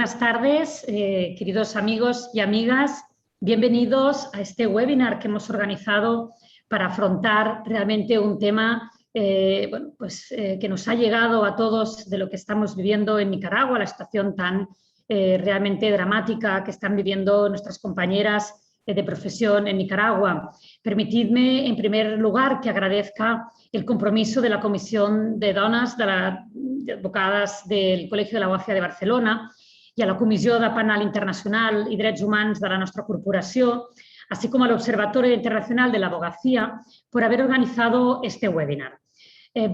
buenas tardes, queridos amigos y amigas. Bienvenidos a este webinar que hemos organizado para afrontar realmente un tema que nos ha llegado a todos de lo que estamos viviendo en Nicaragua, la situación tan realmente dramática que están viviendo nuestras compañeras de profesión en Nicaragua. Permitidme, en primer lugar, que agradezca el compromiso de la Comisión de Dones de Advocades del Col·legi de l'Abogacía de Barcelona y a la Comissió de Penal Internacional y Drets Humans de la nostra corporació, así como al Observatorio Internacional de la Abogacía, por haver organitzado este webinar.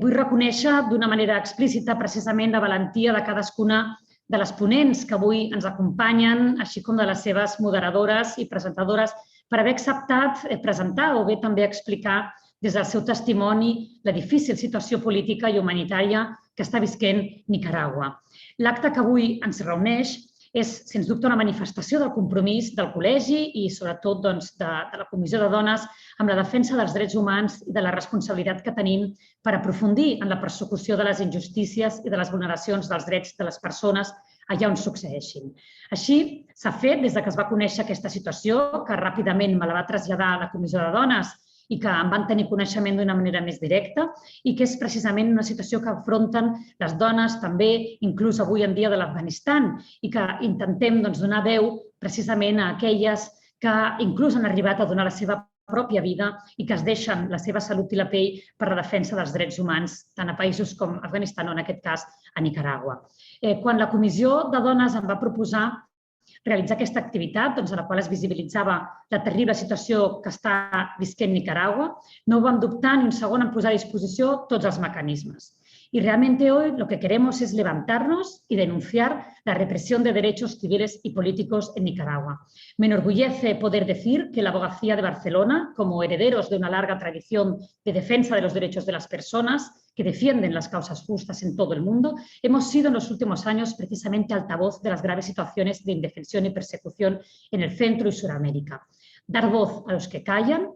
Vull reconèixer d'una manera explícita precisament la valentia de cadascuna de les ponents que avui ens acompanyen, així com de les seves moderadores i presentadores, per haver acceptat presentar o bé també explicar des del seu testimoni la difícil situació política i humanitària que està visquent Nicaragua. L'acte que avui ens reuneix és, sens dubte, una manifestació del compromís del Col·legi i, sobretot, de la Comissió de Dones amb la defensa dels drets humans i de la responsabilitat que tenim per aprofundir en la persecució de les injustícies i de les vulneracions dels drets de les persones allà on succeeixin. Així, s'ha fet des que es va conèixer aquesta situació, que ràpidament me la va traslladar a la Comissió de Dones i que en van tenir coneixement d'una manera més directa i que és precisament una situació que afronten les dones també, inclús avui en dia de l'Afganistan, i que intentem donar veu precisament a aquelles que inclús han arribat a donar la seva pròpia vida i que es deixen la seva salut i la pell per la defensa dels drets humans tant a països com Afganistan o, en aquest cas, a Nicaragua. Quan la Comissió de Dones em va proposar realitzar aquesta activitat, a la qual es visibilitzava la terrible situació que està visquent Nicaragua, no vam dubtar ni un segon en posar a disposició tots els mecanismes. Y realmente hoy lo que queremos es levantarnos y denunciar la represión de derechos civiles y políticos en Nicaragua. Me enorgullece poder decir que la Abogacía de Barcelona, como herederos de una larga tradición de defensa de los derechos de las personas que defienden las causas justas en todo el mundo, hemos sido en los últimos años precisamente altavoz de las graves situaciones de indefensión y persecución en el Centro y Suramérica. Dar voz a los que callan,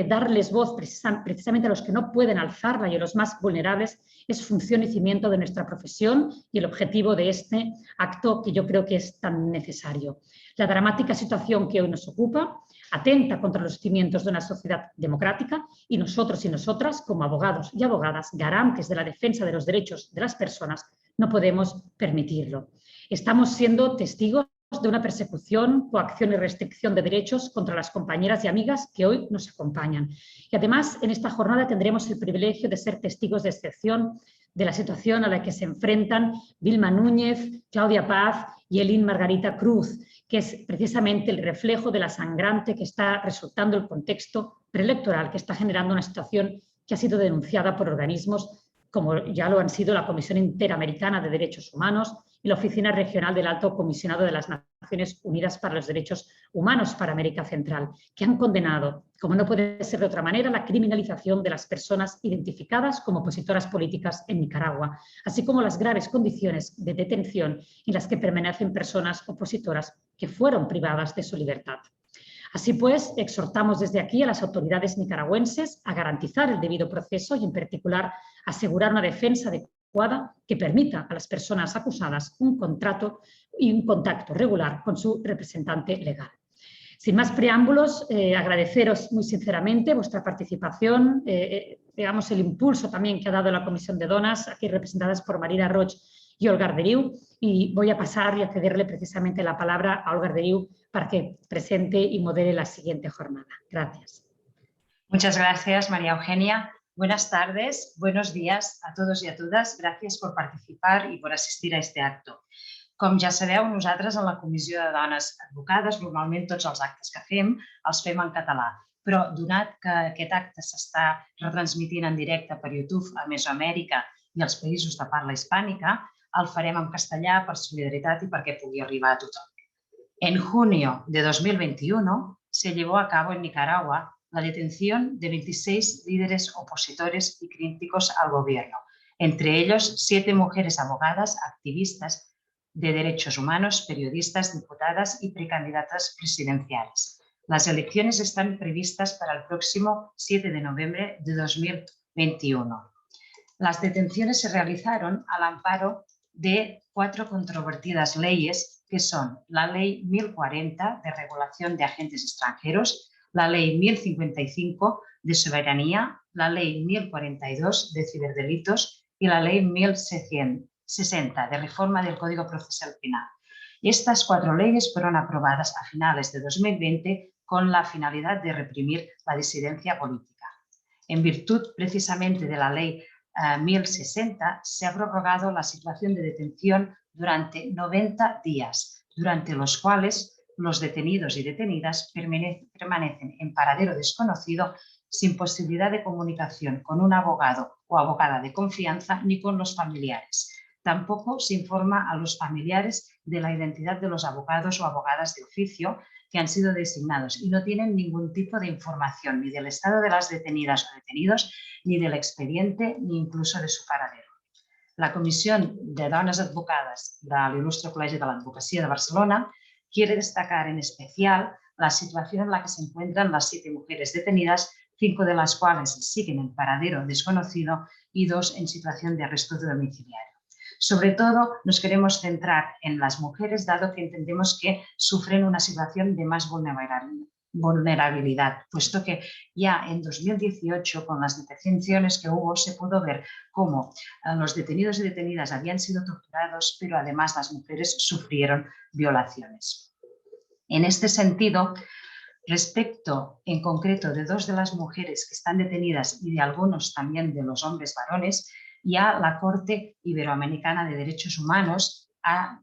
darles voz precisamente a los que no pueden alzarla y a los más vulnerables es función y cimiento de nuestra profesión y el objetivo de este acto que yo creo que es tan necesario. La dramática situación que hoy nos ocupa atenta contra los cimientos de una sociedad democrática y nosotros y nosotras, como abogados y abogadas, garantes de la defensa de los derechos de las personas, no podemos permitirlo. Estamos siendo testigos de una persecución, coacción y restricción de derechos contra las compañeras y amigas que hoy nos acompañan. Y además, en esta jornada tendremos el privilegio de ser testigos de excepción de la situación a la que se enfrentan Vilma Núñez, Claudia Paz y Elin Margarita Cruz, que es precisamente el reflejo de la sangrante que está resultando el contexto preelectoral que está generando una situación que ha sido denunciada por organismos como ya lo han sido la Comisión Interamericana de Derechos Humanos y la Oficina Regional del Alto Comisionado de las Naciones Unidas para los Derechos Humanos para América Central, que han condenado, como no puede ser de otra manera, la criminalización de las personas identificadas como opositoras políticas en Nicaragua, así como las graves condiciones de detención en las que permanecen personas opositoras que fueron privadas de su libertad. Así pues, exhortamos desde aquí a las autoridades nicaragüenses a garantizar el debido proceso y, en particular, asegurar una defensa adecuada que permita a las personas acusadas un contrato y un contacto regular con su representante legal. Sin más preámbulos, agradeceros muy sinceramente vuestra participación, digamos el impulso también que ha dado la Comisión de Dones, aquí representadas por Marina Roig y Olga Arderiu, y voy a pasar y a cederle precisamente la palabra a Olga Arderiu para que presente y modere la siguiente jornada. Gracias. Muchas gracias, María Eugenia. Buenas tardes, buenos días a todos y a todas. Gràcies per participar i per assistir a este acto. Com ja sabeu, nosaltres a la Comissió de Dones Advocades normalment tots els actes que fem els fem en català, però donat que aquest acte s'està retransmitint en directe per YouTube a Mesoamèrica i als països de parla hispànica, el farem en castellà per solidaritat i perquè pugui arribar a tothom. En junio de 2021 se llevó a cabo en Nicaragua la detención de 26 líderes opositores y críticos al gobierno, entre ellos 7 mujeres abogadas, activistas de derechos humanos, periodistas, diputadas y precandidatas presidenciales. Las elecciones están previstas para el próximo 7 de noviembre de 2021. Las detenciones se realizaron al amparo de 4 controvertidas leyes que son la Ley 1040 de regulación de agentes extranjeros, la Ley 1055 de soberanía, la Ley 1042 de ciberdelitos y la Ley 1060 de reforma del Código Procesal Penal. Estas 4 leyes fueron aprobadas a finales de 2020 con la finalidad de reprimir la disidencia política. En virtud precisamente de la Ley 1060 se ha prorrogado la situación de detención durante 90 días, durante los cuales los detenidos y detenidas permanecen en paradero desconocido sin posibilidad de comunicación con un abogado o abogada de confianza ni con los familiares. Tampoco se informa a los familiares de la identidad de los abogados o abogadas de oficio que han sido designados y no tienen ningún tipo de información ni del estado de las detenidas o detenidos, ni del expediente, ni incluso de su paradero. La Comisión de Dones Advocades del Ilustre Col·legi de l'Advocacia de Barcelona quiere destacar en especial la situación en la que se encuentran las 7 mujeres detenidas, 5 de las cuales siguen en paradero desconocido y 2 en situación de arresto domiciliario. Sobre todo, nos queremos centrar en las mujeres, dado que entendemos que sufren una situación de más vulnerabilidad, puesto que ya en 2018, con las detenciones que hubo, se pudo ver cómo los detenidos y detenidas habían sido torturados, pero además las mujeres sufrieron violaciones. En este sentido, respecto en concreto de 2 de las mujeres que están detenidas y de algunos también de los hombres varones, ya la Corte Iberoamericana de Derechos Humanos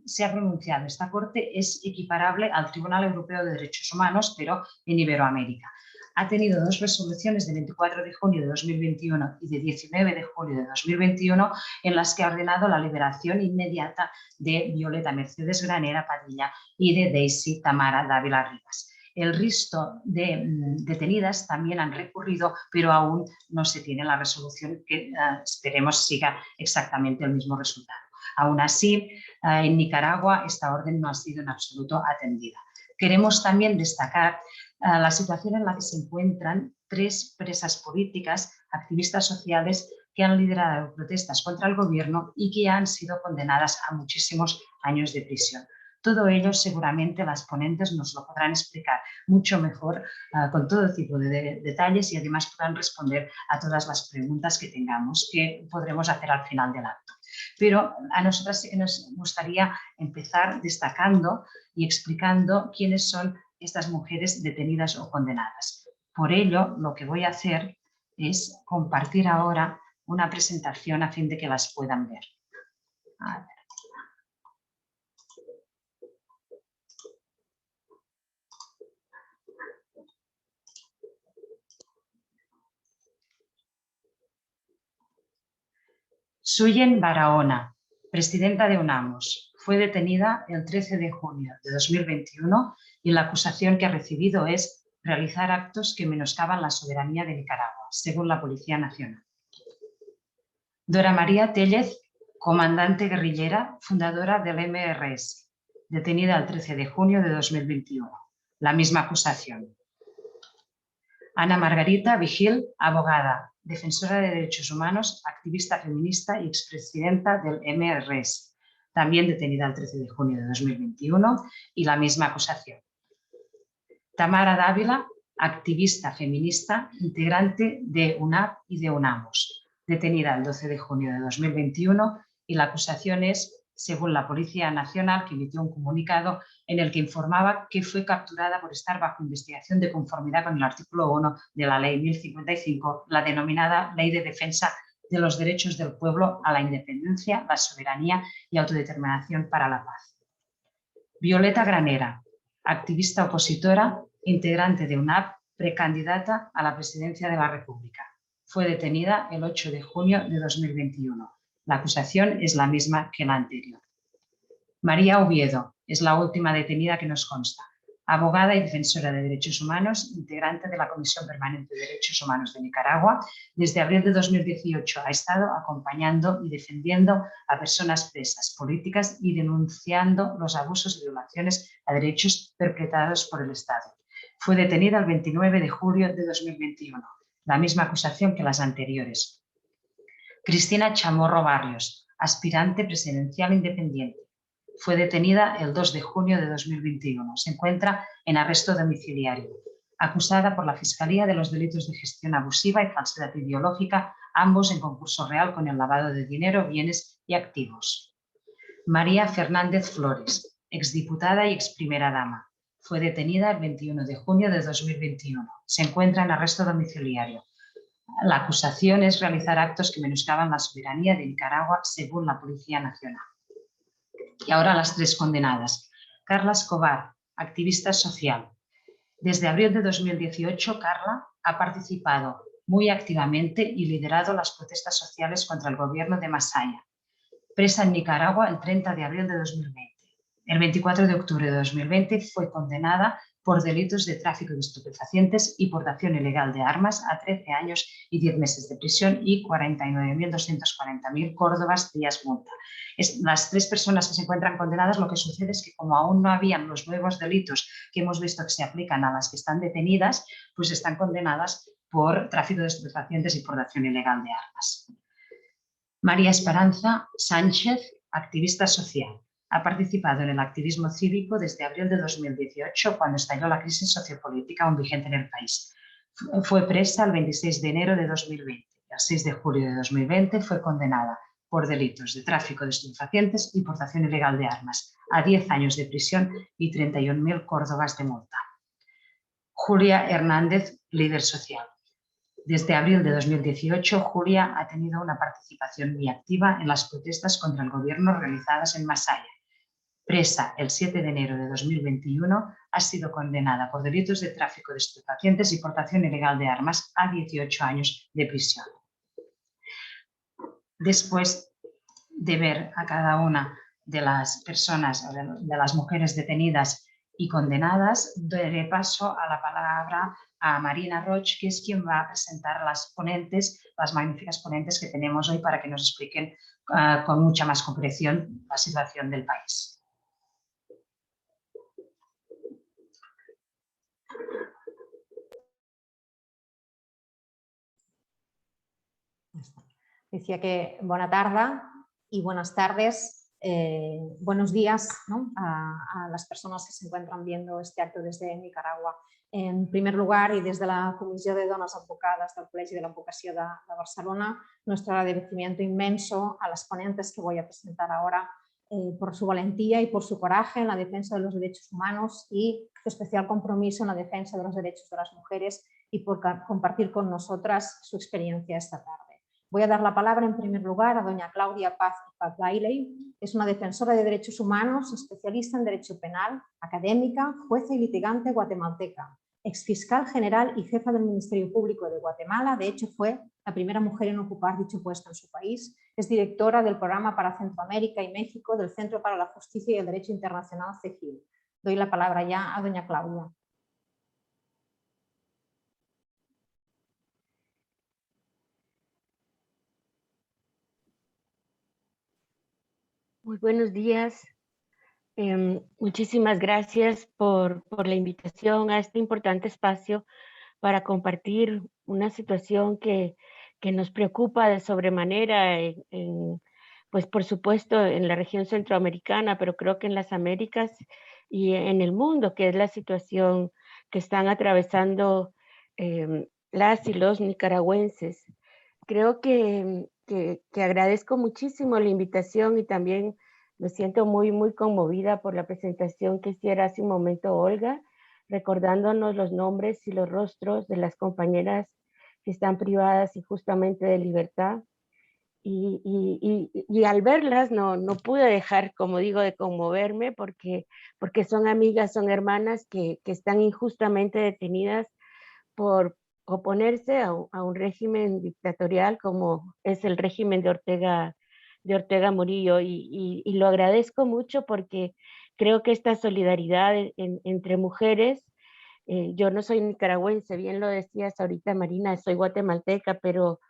se ha pronunciado. Esta Corte es equiparable al Tribunal Europeo de Derechos Humanos, pero en Iberoamérica. Ha tenido 2 resoluciones de 24 de junio de 2021 y de 19 de julio de 2021 en las que ha ordenado la liberación inmediata de Violeta Mercedes Granera Padilla y de Daisy Tamara Dávila Rivas. El resto de detenidas también han recurrido, pero aún no se tiene la resolución que esperemos siga exactamente el mismo resultado. Aún así, en Nicaragua esta orden no ha sido en absoluto atendida. Queremos también destacar la situación en la que se encuentran 3 presas políticas, activistas sociales, que han liderado protestas contra el gobierno y que ya han sido condenadas a muchísimos años de prisión. Todo ello seguramente las ponentes nos lo podrán explicar mucho mejor, con todo tipo de detalles, y además podrán responder a todas las preguntas que tengamos, que podremos hacer al final del acto. Pero a nosotras nos gustaría empezar destacando y explicando quiénes son estas mujeres detenidas o condenadas. Por ello, lo que voy a hacer es compartir ahora una presentación a fin de que las puedan ver. A ver. Suyen Barahona, presidenta de UNAMOS, fue detenida el 13 de junio de 2021 y la acusación que ha recibido es realizar actos que menoscaban la soberanía de Nicaragua, según la Policía Nacional. Dora María Tellez, comandante guerrillera, fundadora del MRS, detenida el 13 de junio de 2021. La misma acusación. Ana Margarita Vigil, abogada, defensora de derechos humanos, activista feminista y expresidenta del MRS, también detenida el 13 de junio de 2021 y la misma acusación. Tamara Dávila, activista feminista, integrante de UNAP y de UNAMOS, detenida el 12 de junio de 2021 y la acusación es, según la Policía Nacional, que emitió un comunicado en el que informaba que fue capturada por estar bajo investigación de conformidad con el artículo 1 de la Ley 1055, la denominada Ley de Defensa de los Derechos del Pueblo a la Independencia, la Soberanía y Autodeterminación para la Paz. Violeta Granera, activista opositora, integrante de UNAP, precandidata a la presidencia de la República. Fue detenida el 8 de junio de 2021. La acusación es la misma que la anterior. María Oviedo es la última detenida que nos consta. Abogada y defensora de derechos humanos, integrante de la Comisión Permanente de Derechos Humanos de Nicaragua, desde abril de 2018 ha estado acompañando y defendiendo a personas presas políticas y denunciando los abusos y violaciones a derechos perpetrados por el Estado. Fue detenida el 29 de julio de 2021, la misma acusación que las anteriores. Cristina Chamorro Barrios, aspirante presidencial independiente. Fue detenida el 2 de junio de 2021. Se encuentra en arresto domiciliario, acusada por la Fiscalía de los delitos de gestión abusiva y falsedad ideológica, ambos en concurso real con el lavado de dinero, bienes y activos. María Fernández Flores, exdiputada y exprimera dama. Fue detenida el 21 de junio de 2021. Se encuentra en arresto domiciliario. La acusación es realizar actos que menoscaban la soberanía de Nicaragua según la Policía Nacional. Y ahora las tres condenadas. Carla Escobar, activista social. Desde abril de 2018, Carla ha participado muy activamente y liderado las protestas sociales contra el gobierno de Masaya. Presa en Nicaragua el 30 de abril de 2020. El 24 de octubre de 2020 fue condenada por delitos de tráfico de estupefacientes y portación ilegal de armas a 13 años y 10 meses de prisión y 49.240.000 córdobas días multa. Las tres personas que se encuentran condenadas, lo que sucede es que como aún no habían los nuevos delitos que hemos visto que se aplican a las que están detenidas, pues están condenadas por tráfico de estupefacientes y portación ilegal de armas. María Esperanza Sánchez, activista social. Ha participado en el activismo cívico desde abril de 2018, cuando estalló la crisis sociopolítica aún vigente en el país. Fue presa el 26 de enero de 2020. El 6 de julio de 2020 fue condenada por delitos de tráfico de estupefacientes y portación ilegal de armas a 10 años de prisión y 31.000 córdobas de multa. Julia Hernández, líder social. Desde abril de 2018, Julia ha tenido una participación muy activa en las protestas contra el gobierno realizadas en Masaya. Presa el 7 de enero de 2021, ha sido condenada por delitos de tráfico de estupefacientes y portación ilegal de armas a 18 años de prisión. Después de ver a cada una de las personas, de las mujeres detenidas y condenadas, daré paso a la palabra a Marina Roig, que es quien va a presentar las ponentes, las magníficas ponentes que tenemos hoy para que nos expliquen con mucha más concreción la situación del país. Decía que buena tarde y buenas tardes, buenos días, ¿no? a las personas que se encuentran viendo este acto desde Nicaragua. En primer lugar, y desde la Comissió de Dones Advocades del Col·legi de l'Advocacia de Barcelona, nuestro agradecimiento inmenso a las ponentes que voy a presentar ahora por su valentía y por su coraje en la defensa de los derechos humanos y su especial compromiso en la defensa de los derechos de las mujeres y por compartir con nosotras su experiencia esta tarde. Voy a dar la palabra en primer lugar a doña Claudia Paz Bailey. Es una defensora de derechos humanos, especialista en derecho penal, académica, jueza y litigante guatemalteca, exfiscal general y jefa del Ministerio Público de Guatemala. De hecho, fue la primera mujer en ocupar dicho puesto en su país. Es directora del programa para Centroamérica y México del Centro para la Justicia y el Derecho Internacional, CEGIL. Doy la palabra ya a doña Claudia. Muy buenos días. Muchísimas gracias por la invitación a este importante espacio para compartir una situación que nos preocupa de sobremanera, pues por supuesto en la región centroamericana, pero creo que en las Américas y en el mundo, que es la situación que están atravesando las y los nicaragüenses. Creo que agradezco muchísimo la invitación y también me siento muy, muy conmovida por la presentación que hiciera hace un momento Olga, recordándonos los nombres y los rostros de las compañeras que están privadas injustamente de libertad. Y al verlas no pude dejar, como digo, de conmoverme porque son amigas, son hermanas que están injustamente detenidas por oponerse a un régimen dictatorial como es el régimen de Ortega Murillo, y lo agradezco mucho porque creo que esta solidaridad entre mujeres, yo no soy nicaragüense, bien lo decías ahorita Marina, soy guatemalteca, pero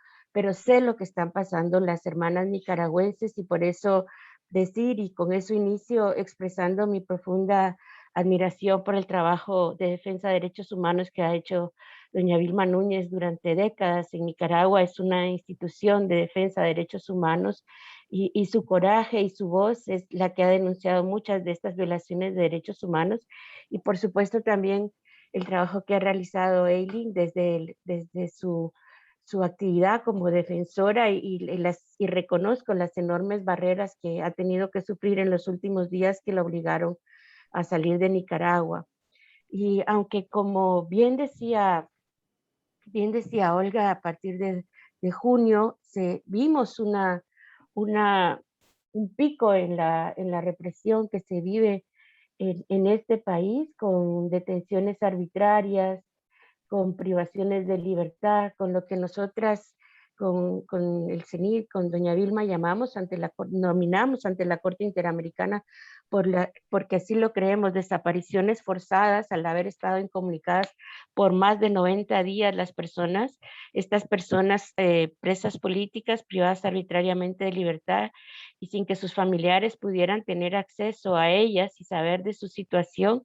sé lo que están pasando las hermanas nicaragüenses y por eso decir, y con eso inicio expresando mi profunda admiración por el trabajo de defensa de derechos humanos que ha hecho doña Vilma Núñez durante décadas en Nicaragua. Es una institución de defensa de derechos humanos y su coraje y su voz es la que ha denunciado muchas de estas violaciones de derechos humanos, y por supuesto también el trabajo que ha realizado Eileen desde su actividad como defensora y reconozco las enormes barreras que ha tenido que sufrir en los últimos días que la obligaron a salir de Nicaragua. Y aunque como bien decía Olga, a partir de junio vimos un pico en la represión que se vive en este país, con detenciones arbitrarias, con privaciones de libertad, con lo que nosotras con el CENID, con doña Vilma nominamos ante la Corte Interamericana porque así lo creemos, desapariciones forzadas al haber estado incomunicadas por más de 90 días estas personas presas políticas, privadas arbitrariamente de libertad y sin que sus familiares pudieran tener acceso a ellas y saber de su situación.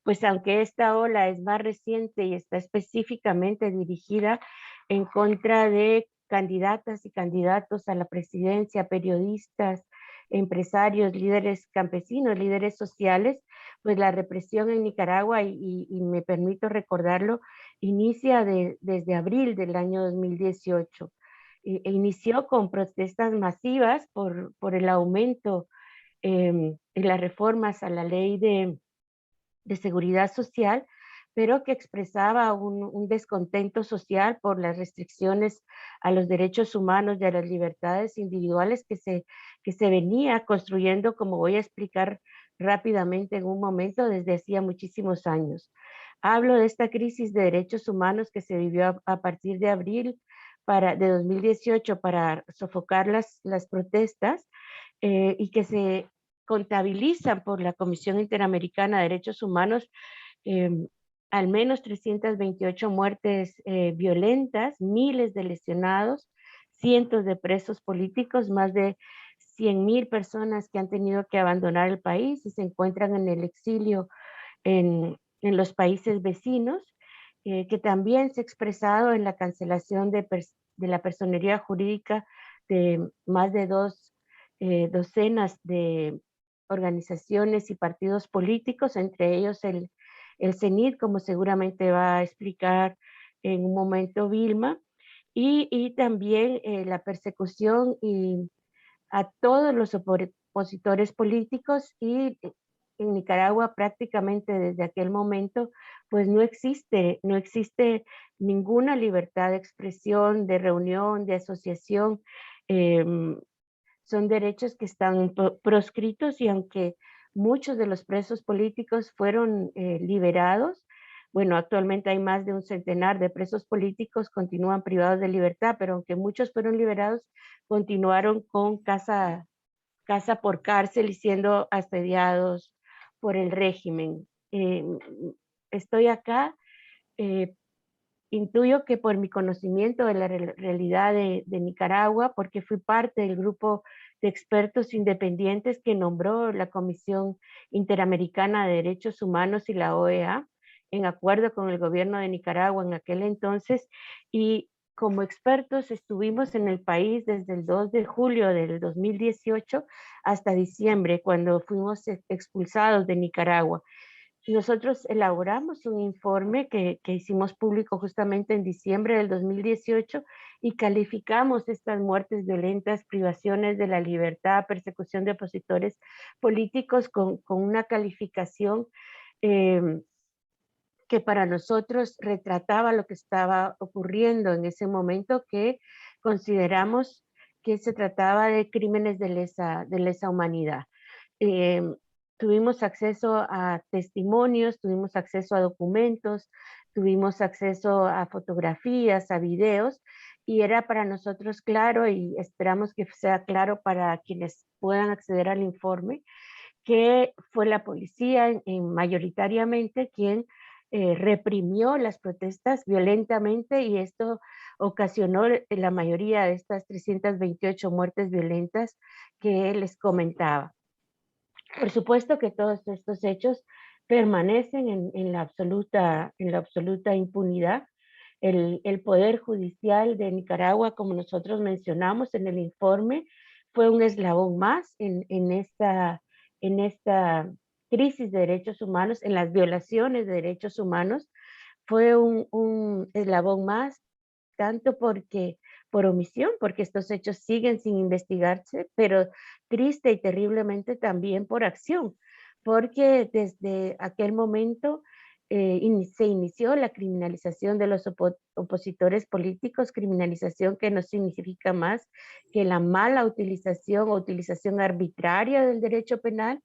Pues aunque esta ola es más reciente y está específicamente dirigida en contra de candidatas y candidatos a la presidencia, periodistas, empresarios, líderes campesinos, líderes sociales, pues la represión en Nicaragua, y me permito recordarlo, inicia desde abril del año 2018. Inició con protestas masivas por el aumento y las reformas a la ley de seguridad social, pero que expresaba un descontento social por las restricciones a los derechos humanos y a las libertades individuales que se venía construyendo, como voy a explicar rápidamente en un momento, desde hacía muchísimos años. Hablo de esta crisis de derechos humanos que se vivió a partir de abril de 2018 para sofocar las protestas y que se contabilizan por la Comisión Interamericana de Derechos Humanos al menos 328 muertes violentas, miles de lesionados, cientos de presos políticos, más de 100,000 personas que han tenido que abandonar el país y se encuentran en el exilio en los países vecinos, que también se ha expresado en la cancelación de la personería jurídica de más de docenas de organizaciones y partidos políticos, entre ellos el CENID, como seguramente va a explicar en un momento Vilma, y también la persecución a todos los opositores políticos, y en Nicaragua prácticamente desde aquel momento pues no existe ninguna libertad de expresión, de reunión, de asociación. Son derechos que están proscritos, y aunque muchos de los presos políticos fueron liberados, bueno, actualmente hay más de un centenar de presos políticos, continúan privados de libertad, pero aunque muchos fueron liberados, continuaron con casa por cárcel y siendo asediados por el régimen. Estoy acá, intuyo que por mi conocimiento de la realidad de Nicaragua, porque fui parte del grupo de expertos independientes que nombró la Comisión Interamericana de Derechos Humanos y la OEA, en acuerdo con el gobierno de Nicaragua en aquel entonces, y como expertos estuvimos en el país desde el 2 de julio del 2018 hasta diciembre, cuando fuimos expulsados de Nicaragua. Nosotros elaboramos un informe que hicimos público justamente en diciembre del 2018 y calificamos estas muertes violentas, privaciones de la libertad, persecución de opositores políticos con una calificación que para nosotros retrataba lo que estaba ocurriendo en ese momento, que consideramos que se trataba de crímenes de lesa humanidad. Tuvimos acceso a testimonios, tuvimos acceso a documentos, tuvimos acceso a fotografías, a videos, y era para nosotros claro, y esperamos que sea claro para quienes puedan acceder al informe, que fue la policía mayoritariamente quien reprimió las protestas violentamente, y esto ocasionó la mayoría de estas 328 muertes violentas que les comentaba. Por supuesto que todos estos hechos permanecen en la absoluta impunidad. El Poder Judicial de Nicaragua, como nosotros mencionamos en el informe, fue un eslabón más en esta crisis de derechos humanos, en las violaciones de derechos humanos. Fue un eslabón más, tanto por omisión, porque estos hechos siguen sin investigarse, pero triste y terriblemente también por acción, porque desde aquel momento se inició la criminalización de los opositores políticos, criminalización que no significa más que la mala utilización o utilización arbitraria del derecho penal,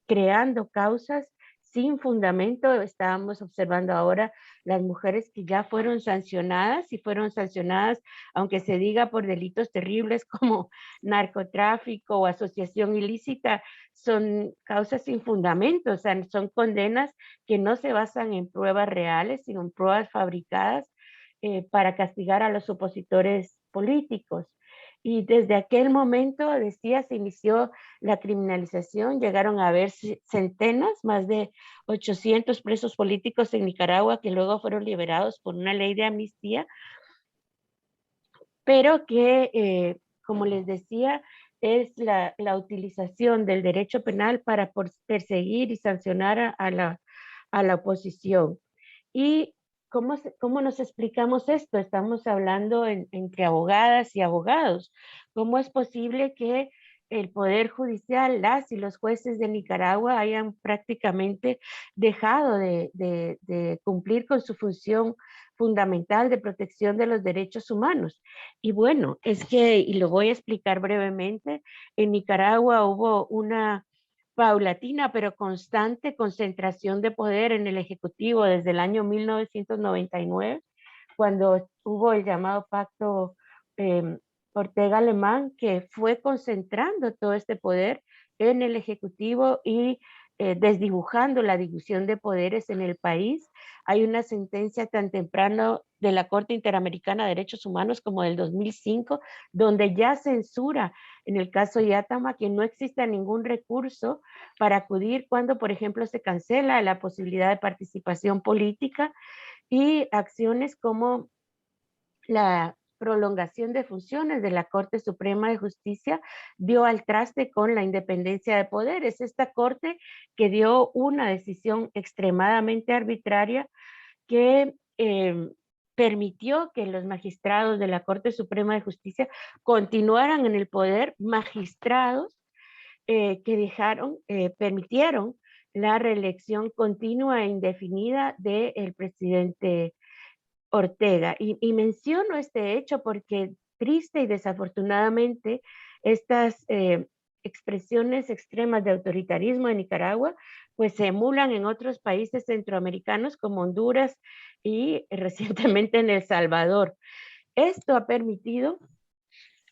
creando causas sin fundamento. Estábamos observando ahora las mujeres que ya fueron sancionadas, y fueron sancionadas, aunque se diga por delitos terribles como narcotráfico o asociación ilícita, son causas sin fundamento, o sea, son condenas que no se basan en pruebas reales, sino en pruebas fabricadas para castigar a los opositores políticos. Y desde aquel momento, decía, se inició la criminalización. Llegaron a haber centenas, más de 800 presos políticos en Nicaragua, que luego fueron liberados por una ley de amnistía, pero que, como les decía, es la utilización del derecho penal para perseguir y sancionar a la oposición. ¿Y cómo nos explicamos esto? Estamos hablando entre abogadas y abogados. ¿Cómo es posible que el Poder Judicial, las y los jueces de Nicaragua hayan prácticamente dejado de cumplir con su función fundamental de protección de los derechos humanos? Y bueno, es que, y lo voy a explicar brevemente, en Nicaragua hubo una paulatina pero constante concentración de poder en el Ejecutivo desde el año 1999, cuando hubo el llamado Pacto Ortega-Alemán, que fue concentrando todo este poder en el Ejecutivo y desdibujando la división de poderes en el país. Hay una sentencia tan temprano de la Corte Interamericana de Derechos Humanos como del 2005, donde ya censura, en el caso Yatama, que no exista ningún recurso para acudir cuando, por ejemplo, se cancela la posibilidad de participación política, y acciones como la prolongación de funciones de la Corte Suprema de Justicia dio al traste con la independencia de poderes. Esta Corte que dio una decisión extremadamente arbitraria que permitió que los magistrados de la Corte Suprema de Justicia continuaran en el poder, magistrados que permitieron la reelección continua e indefinida del presidente Ortega. Y menciono este hecho porque, triste y desafortunadamente, estas expresiones extremas de autoritarismo en Nicaragua pues se emulan en otros países centroamericanos como Honduras y recientemente en El Salvador. Esto ha permitido,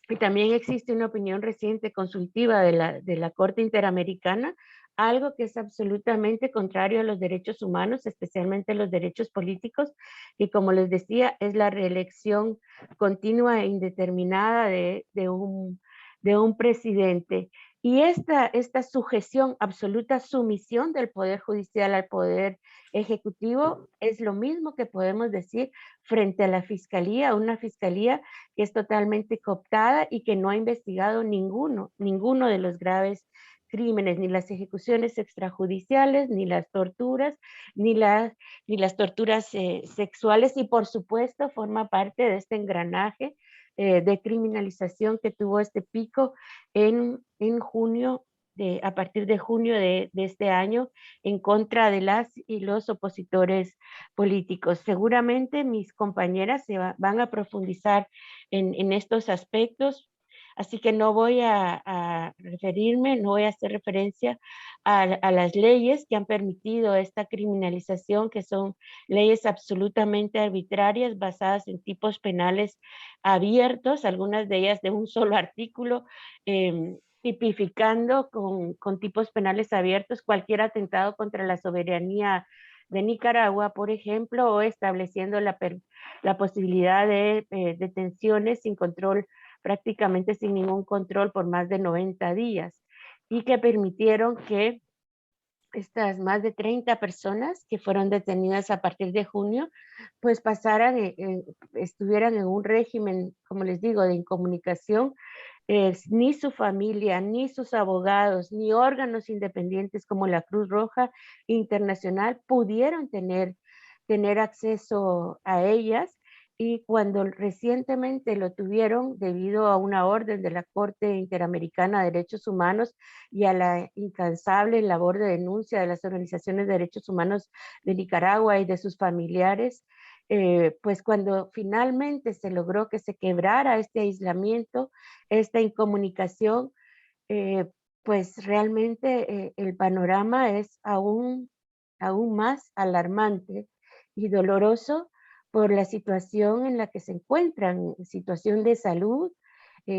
y también existe una opinión reciente consultiva de la Corte Interamericana, algo que es absolutamente contrario a los derechos humanos, especialmente los derechos políticos, y como les decía, es la reelección continua e indeterminada de un presidente. Y esta sujeción, absoluta sumisión del Poder Judicial al Poder Ejecutivo, es lo mismo que podemos decir frente a la Fiscalía, una Fiscalía que es totalmente cooptada y que no ha investigado ninguno de los graves crímenes, ni las ejecuciones extrajudiciales, ni las torturas, ni las torturas sexuales, y por supuesto forma parte de este engranaje de criminalización que tuvo este pico en junio, a partir de junio de este año, en contra de las y los opositores políticos. Seguramente mis compañeras van a profundizar en estos aspectos, así que no voy a referirme, no voy a hacer referencia a las leyes que han permitido esta criminalización, que son leyes absolutamente arbitrarias, basadas en tipos penales abiertos, algunas de ellas de un solo artículo, tipificando con tipos penales abiertos cualquier atentado contra la soberanía de Nicaragua, por ejemplo, o estableciendo la posibilidad de detenciones sin control, prácticamente sin ningún control, por más de 90 días, y que permitieron que estas más de 30 personas que fueron detenidas a partir de junio, pues pasaran, estuvieran en un régimen, como les digo, de incomunicación Ni su familia, ni sus abogados, ni órganos independientes como la Cruz Roja Internacional pudieron tener acceso a ellas, y cuando recientemente lo tuvieron debido a una orden de la Corte Interamericana de Derechos Humanos y a la incansable labor de denuncia de las organizaciones de derechos humanos de Nicaragua y de sus familiares, pues cuando finalmente se logró que se quebrara este aislamiento, esta incomunicación, pues realmente el panorama es aún más alarmante y doloroso por la situación en la que se encuentran, situación de salud.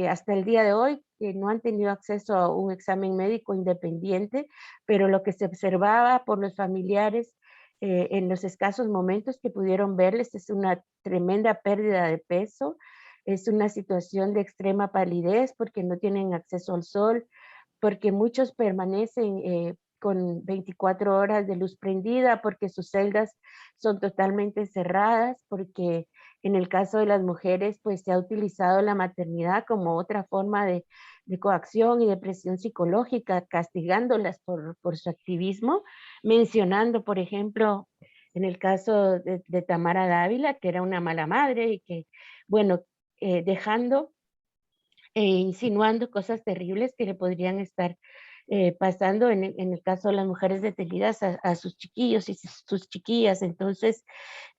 Hasta el día de hoy no han tenido acceso a un examen médico independiente, pero lo que se observaba por los familiares en los escasos momentos que pudieron verles es una tremenda pérdida de peso, es una situación de extrema palidez porque no tienen acceso al sol, porque muchos permanecen con 24 horas de luz prendida, porque sus celdas son totalmente cerradas, porque en el caso de las mujeres pues se ha utilizado la maternidad como otra forma de coacción y de presión psicológica, castigándolas por su activismo, mencionando, por ejemplo, en el caso de Tamara Dávila, que era una mala madre y que, bueno, dejando insinuando cosas terribles que le podrían estar pasando en el caso de las mujeres detenidas a sus chiquillos y sus chiquillas. Entonces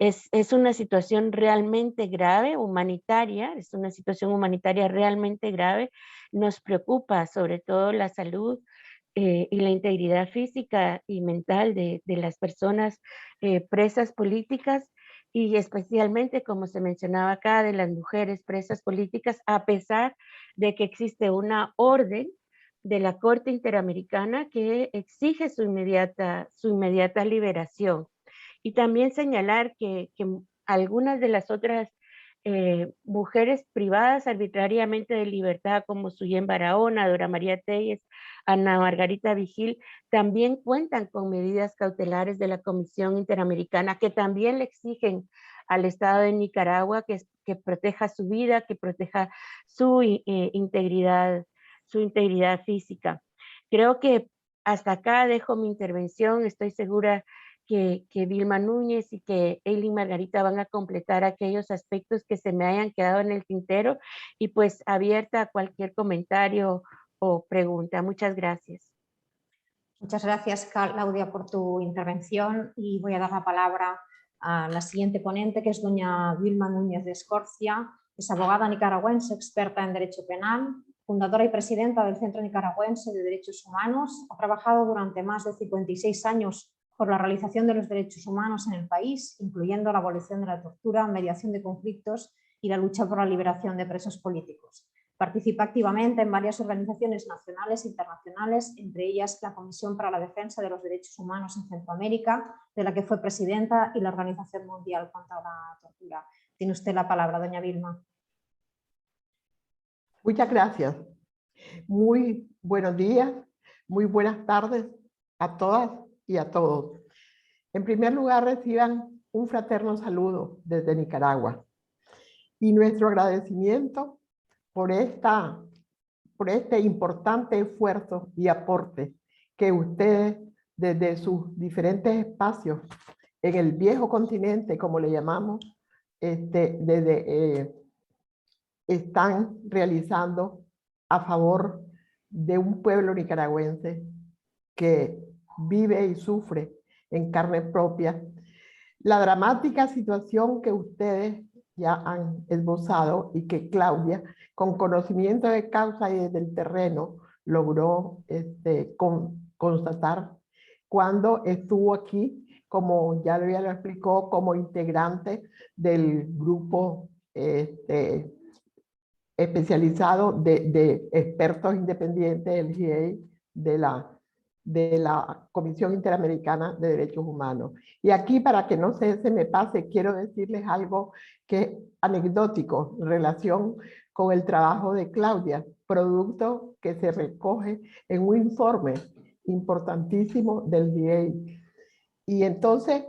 es una situación realmente grave, humanitaria, es una situación humanitaria realmente grave. Nos preocupa sobre todo la salud y la integridad física y mental de las personas presas políticas, y especialmente, como se mencionaba acá, de las mujeres presas políticas, a pesar de que existe una orden de la Corte Interamericana que exige su inmediata liberación. Y también señalar que algunas de las otras mujeres privadas arbitrariamente de libertad, como Suyen Barahona, Dora María Telles, Ana Margarita Vigil, también cuentan con medidas cautelares de la Comisión Interamericana que también le exigen al Estado de Nicaragua que proteja su vida, que proteja su integridad física. Creo que hasta acá dejo mi intervención. Estoy segura que Vilma Núñez y que Eileen Margarita van a completar aquellos aspectos que se me hayan quedado en el tintero, y pues abierta a cualquier comentario o pregunta. Muchas gracias. Muchas gracias, Claudia, por tu intervención, y voy a dar la palabra a la siguiente ponente, que es doña Vilma Núñez de Escorcia. Es abogada nicaragüense, experta en Derecho Penal, fundadora y presidenta del Centro Nicaragüense de Derechos Humanos. Ha trabajado durante más de 56 años por la realización de los derechos humanos en el país, incluyendo la abolición de la tortura, mediación de conflictos y la lucha por la liberación de presos políticos. Participa activamente en varias organizaciones nacionales e internacionales, entre ellas la Comisión para la Defensa de los Derechos Humanos en Centroamérica, de la que fue presidenta, y la Organización Mundial contra la Tortura. Tiene usted la palabra, doña Vilma. Muchas gracias. Muy buenos días, muy buenas tardes a todas y a todos. En primer lugar, reciban un fraterno saludo desde Nicaragua y nuestro agradecimiento por este importante esfuerzo y aporte que ustedes desde sus diferentes espacios en el viejo continente, como le llamamos, están realizando a favor de un pueblo nicaragüense que vive y sufre en carne propia la dramática situación que ustedes ya han esbozado y que Claudia, con conocimiento de causa y del terreno, logró constatar cuando estuvo aquí, como ya lo explicó, como integrante del grupo especializado de expertos independientes del GIEI de la Comisión Interamericana de Derechos Humanos. Y aquí, para que no se me pase, quiero decirles algo que es anecdótico en relación con el trabajo de Claudia, producto que se recoge en un informe importantísimo del GIEI. Y entonces,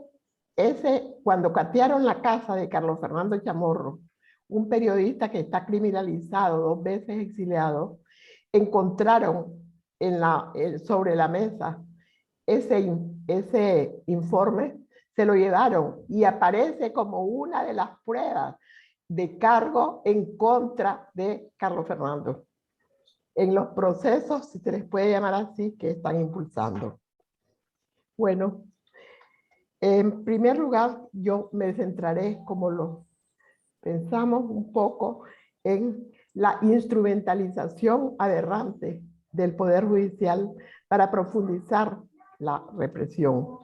cuando catearon la casa de Carlos Fernando Chamorro, un periodista que está criminalizado, 2 veces exiliado, encontraron sobre la mesa ese informe, se lo llevaron y aparece como una de las pruebas de cargo en contra de Carlos Fernando en los procesos, si se les puede llamar así, que están impulsando. Bueno, en primer lugar, yo me centraré, como lo pensamos un poco, en la instrumentalización aberrante del Poder Judicial para profundizar la represión.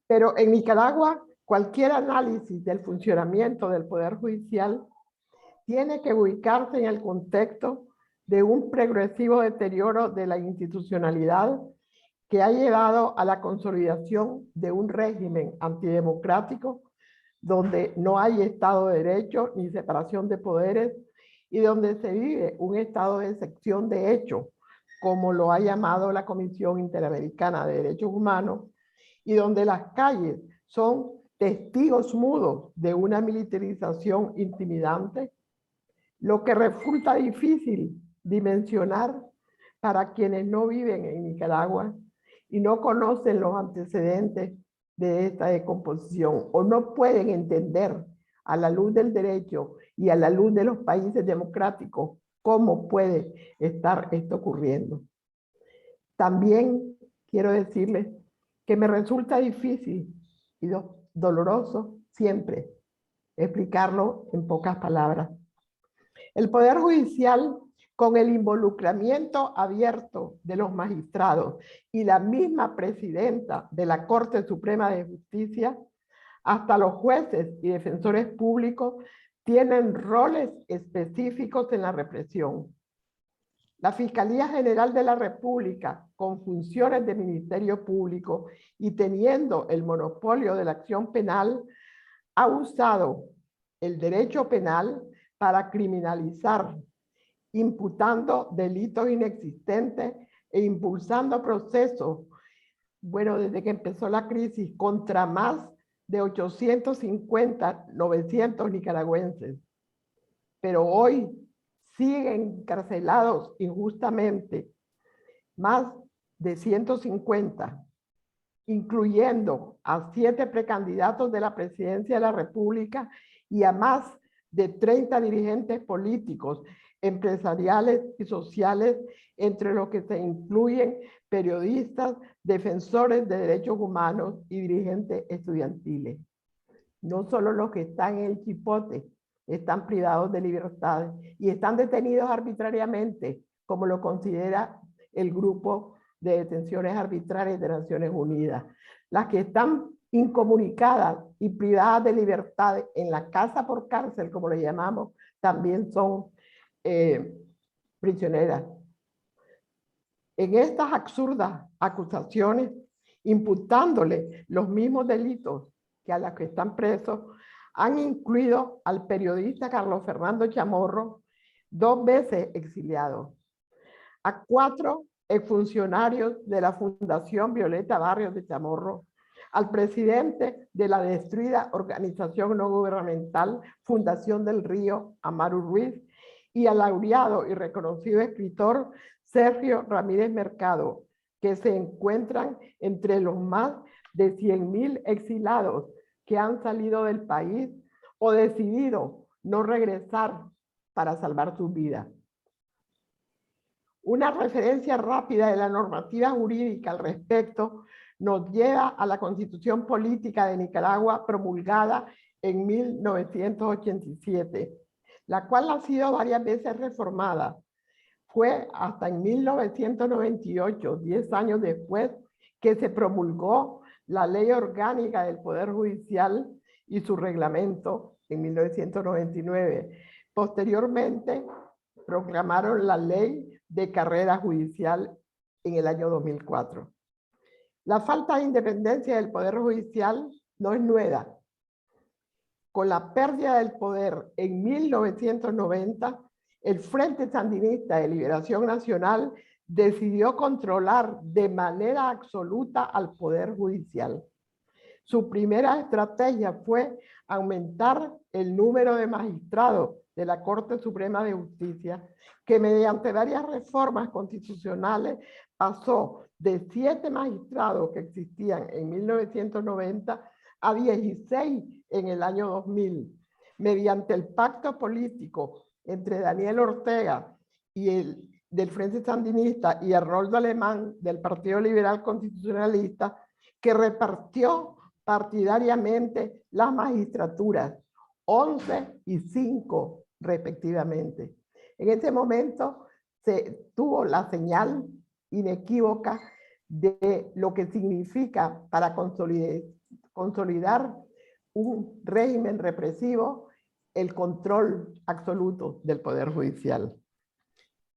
Pero en Nicaragua, cualquier análisis del funcionamiento del Poder Judicial tiene que ubicarse en el contexto de un progresivo deterioro de la institucionalidad que ha llevado a la consolidación de un régimen antidemocrático donde no hay Estado de Derecho ni separación de poderes y donde se vive un estado de excepción de hecho, como lo ha llamado la Comisión Interamericana de Derechos Humanos, y donde las calles son testigos mudos de una militarización intimidante, lo que resulta difícil dimensionar para quienes no viven en Nicaragua y no conocen los antecedentes de esta descomposición o no pueden entender a la luz del derecho y a la luz de los países democráticos cómo puede estar esto ocurriendo. También quiero decirles que me resulta difícil y doloroso siempre explicarlo en pocas palabras. El Poder Judicial, con el involucramiento abierto de los magistrados y la misma presidenta de la Corte Suprema de Justicia, hasta los jueces y defensores públicos tienen roles específicos en la represión. La Fiscalía General de la República, con funciones de Ministerio Público y teniendo el monopolio de la acción penal, ha usado el derecho penal para criminalizar, imputando delitos inexistentes e impulsando procesos, bueno, desde que empezó la crisis, contra más de 850, 900 nicaragüenses. Pero hoy siguen encarcelados injustamente más de 150, incluyendo a 7 precandidatos de la presidencia de la República y a más de 30 dirigentes políticos, empresariales y sociales, entre los que se incluyen periodistas, defensores de derechos humanos y dirigentes estudiantiles. No solo los que están en el Chipote están privados de libertad y están detenidos arbitrariamente, como lo considera el grupo de detenciones arbitrarias de Naciones Unidas. Las que están incomunicadas y privadas de libertad en la casa por cárcel, como le llamamos, también son prisioneras. En estas absurdas acusaciones, imputándole los mismos delitos que a las que están presos, han incluido al periodista Carlos Fernando Chamorro, 2 veces exiliado, a 4 exfuncionarios de la Fundación Violeta Barrios de Chamorro, al presidente de la destruida organización no gubernamental Fundación del Río, Amaru Ruiz, y al laureado y reconocido escritor Sergio Ramírez Mercado, que se encuentran entre los más de 100.000 exilados que han salido del país o decidido no regresar para salvar sus vidas. Una referencia rápida de la normativa jurídica al respecto nos lleva a la Constitución Política de Nicaragua promulgada en 1987, la cual ha sido varias veces reformada. Fue hasta en 1998, 10 años después, que se promulgó la Ley Orgánica del Poder Judicial y su reglamento en 1999. Posteriormente, proclamaron la Ley de Carrera Judicial en el año 2004. La falta de independencia del Poder Judicial no es nueva. Con la pérdida del poder en 1990, el Frente Sandinista de Liberación Nacional decidió controlar de manera absoluta al Poder Judicial. Su primera estrategia fue aumentar el número de magistrados de la Corte Suprema de Justicia, que mediante varias reformas constitucionales pasó de 7 magistrados que existían en 1990 a 16 en el año 2000, mediante el pacto político entre Daniel Ortega del Frente Sandinista y Arnoldo Alemán del Partido Liberal Constitucionalista, que repartió partidariamente las magistraturas, 11 y 5 respectivamente. En ese momento se tuvo la señal inequívoca de lo que significa para consolidar un régimen represivo el control absoluto del Poder Judicial.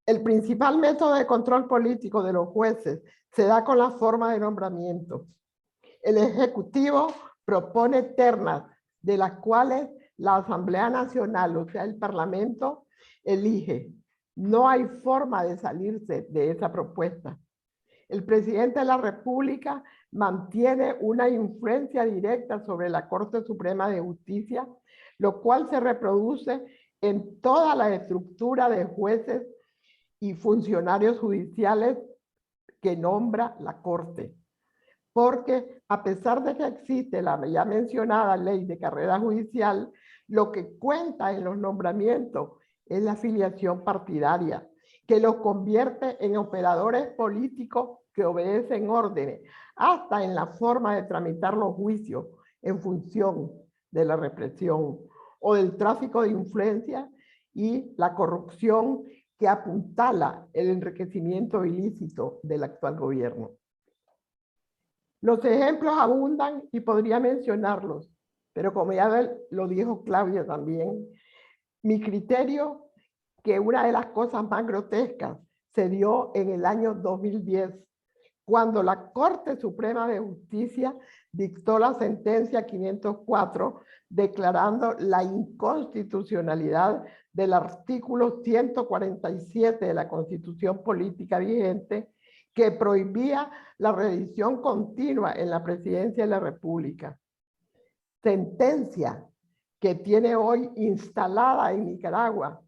El principal método de control político de los jueces se da con la forma de nombramiento. El Ejecutivo propone ternas de las cuales la Asamblea Nacional, o sea, el Parlamento, elige. No hay forma de salirse de esa propuesta. El presidente de la República mantiene una influencia directa sobre la Corte Suprema de Justicia, lo cual se reproduce en toda la estructura de jueces y funcionarios judiciales que nombra la Corte. Porque a pesar de que existe la ya mencionada ley de carrera judicial, lo que cuenta en los nombramientos es la afiliación partidaria, que los convierte en operadores políticos que obedecen órdenes, hasta en la forma de tramitar los juicios en función de la represión o del tráfico de influencia y la corrupción que apuntala el enriquecimiento ilícito del actual gobierno. Los ejemplos abundan y podría mencionarlos, pero como ya lo dijo Claudia también, mi criterio que una de las cosas más grotescas se dio en el año 2010, cuando la Corte Suprema de Justicia dictó la sentencia 504, declarando la inconstitucionalidad del artículo 147 de la Constitución Política vigente, que prohibía la reelección continua en la presidencia de la República. Sentencia que tiene hoy instalada en Nicaragua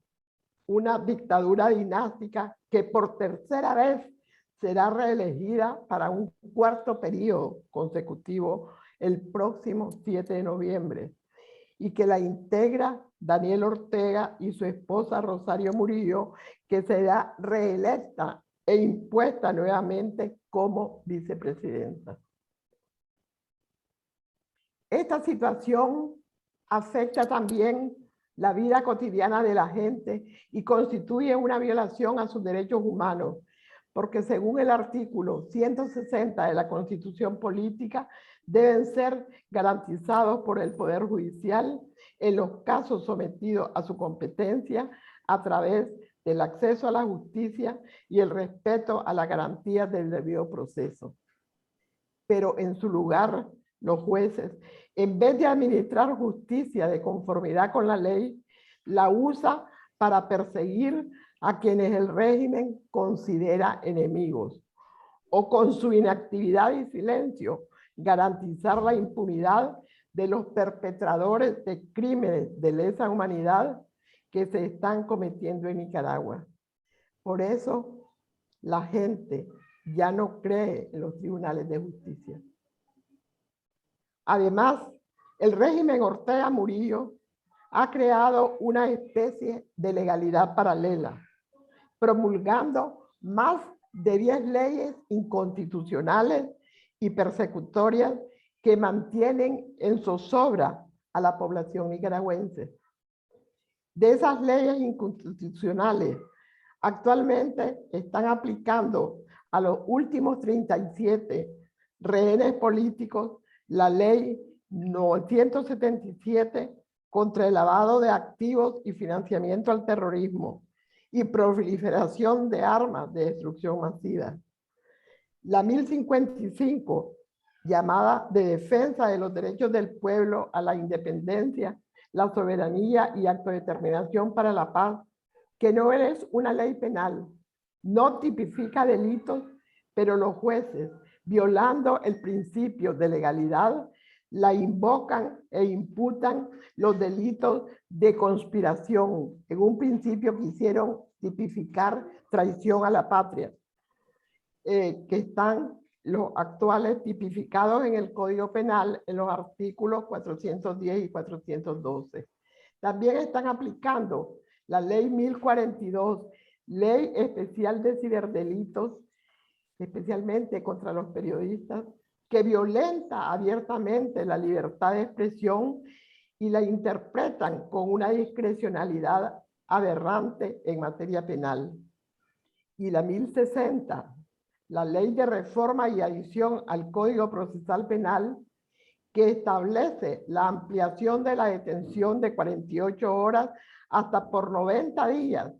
una dictadura dinástica que por tercera vez será reelegida para un 4º periodo consecutivo el próximo 7 de noviembre y que la integra Daniel Ortega y su esposa Rosario Murillo, que será reelecta e impuesta nuevamente como vicepresidenta. Esta situación afecta también la vida cotidiana de la gente y constituye una violación a sus derechos humanos, porque según el artículo 160 de la Constitución Política, deben ser garantizados por el Poder Judicial en los casos sometidos a su competencia a través del acceso a la justicia y el respeto a las garantías del debido proceso. Pero en su lugar, los jueces, en vez de administrar justicia de conformidad con la ley, la usa para perseguir a quienes el régimen considera enemigos, o con su inactividad y silencio, garantizar la impunidad de los perpetradores de crímenes de lesa humanidad que se están cometiendo en Nicaragua. Por eso, la gente ya no cree en los tribunales de justicia. Además, el régimen Ortega Murillo ha creado una especie de legalidad paralela, promulgando más de 10 leyes inconstitucionales y persecutorias que mantienen en zozobra a la población nicaragüense. De esas leyes inconstitucionales, actualmente están aplicando a los últimos 37 rehenes políticos la ley 977 contra el lavado de activos y financiamiento al terrorismo y proliferación de armas de destrucción masiva. La 1055, llamada de defensa de los derechos del pueblo a la independencia, la soberanía y autodeterminación para la paz, que no es una ley penal, no tipifica delitos, pero los jueces, violando el principio de legalidad, la invocan e imputan los delitos de conspiración. En un principio quisieron tipificar traición a la patria, que están los actuales tipificados en el Código Penal en los artículos 410 y 412. También están aplicando la Ley 1042, Ley Especial de Ciberdelitos, especialmente contra los periodistas, que violenta abiertamente la libertad de expresión y la interpretan con una discrecionalidad aberrante en materia penal. Y la 1060, la Ley de Reforma y Adición al Código Procesal Penal, que establece la ampliación de la detención de 48 horas hasta por 90 días,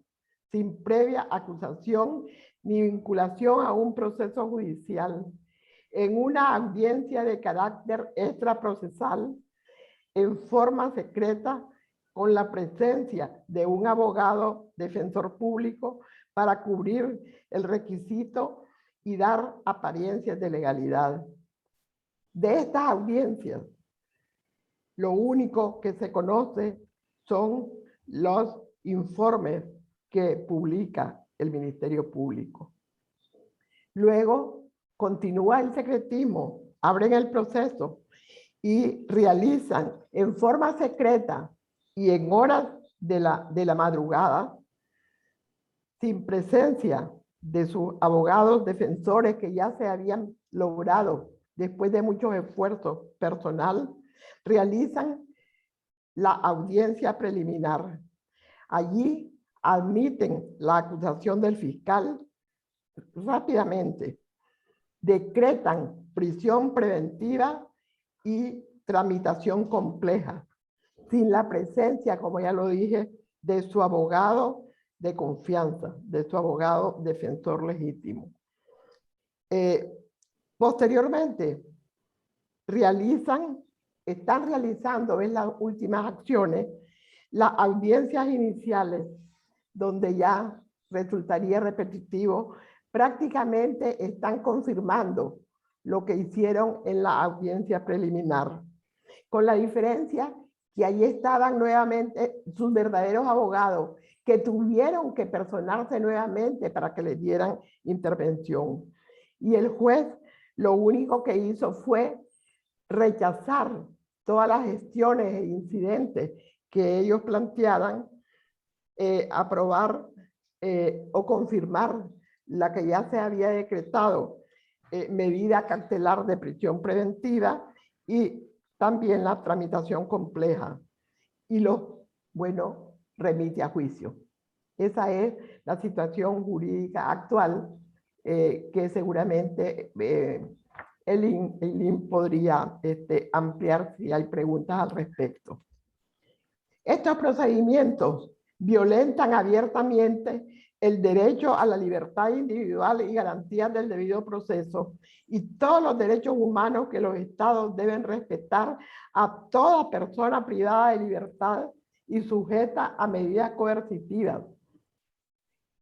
sin previa acusación ni vinculación a un proceso judicial, en una audiencia de carácter extraprocesal, en forma secreta, con la presencia de un abogado defensor público para cubrir el requisito y dar apariencias de legalidad. De estas audiencias, lo único que se conoce son los informes que publica el Ministerio Público. Luego continúa el secretismo, abren el proceso y realizan en forma secreta y en horas de la madrugada, sin presencia de sus abogados defensores que ya se habían logrado después de muchos esfuerzos personal, realizan la audiencia preliminar. Allí admiten la acusación del fiscal rápidamente, decretan prisión preventiva y tramitación compleja, sin la presencia, como ya lo dije, de su abogado de confianza, de su abogado defensor legítimo. Posteriormente, están realizando en las últimas acciones las audiencias iniciales, donde ya resultaría repetitivo, prácticamente están confirmando lo que hicieron en la audiencia preliminar, con la diferencia que allí estaban nuevamente sus verdaderos abogados, que tuvieron que personarse nuevamente para que les dieran intervención. Y el juez lo único que hizo fue rechazar todas las gestiones e incidentes que ellos plantearan, aprobar o confirmar la que ya se había decretado medida cautelar de prisión preventiva y también la tramitación compleja. Y remite a juicio. Esa es la situación jurídica actual que seguramente el IN podría ampliar si hay preguntas al respecto. Estos procedimientos violentan abiertamente el derecho a la libertad individual y garantías del debido proceso y todos los derechos humanos que los estados deben respetar a toda persona privada de libertad y sujeta a medidas coercitivas.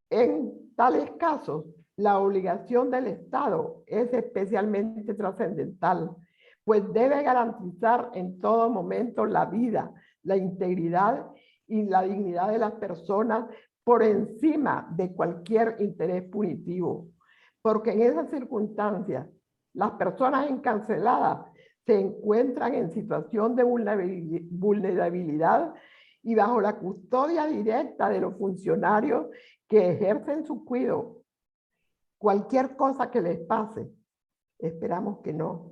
En tales casos, la obligación del Estado es especialmente trascendental, pues debe garantizar en todo momento la vida, la integridad y la dignidad de las personas por encima de cualquier interés punitivo, porque en esas circunstancias las personas encarceladas se encuentran en situación de vulnerabilidad y bajo la custodia directa de los funcionarios que ejercen su cuidado. Cualquier cosa que les pase, esperamos que no,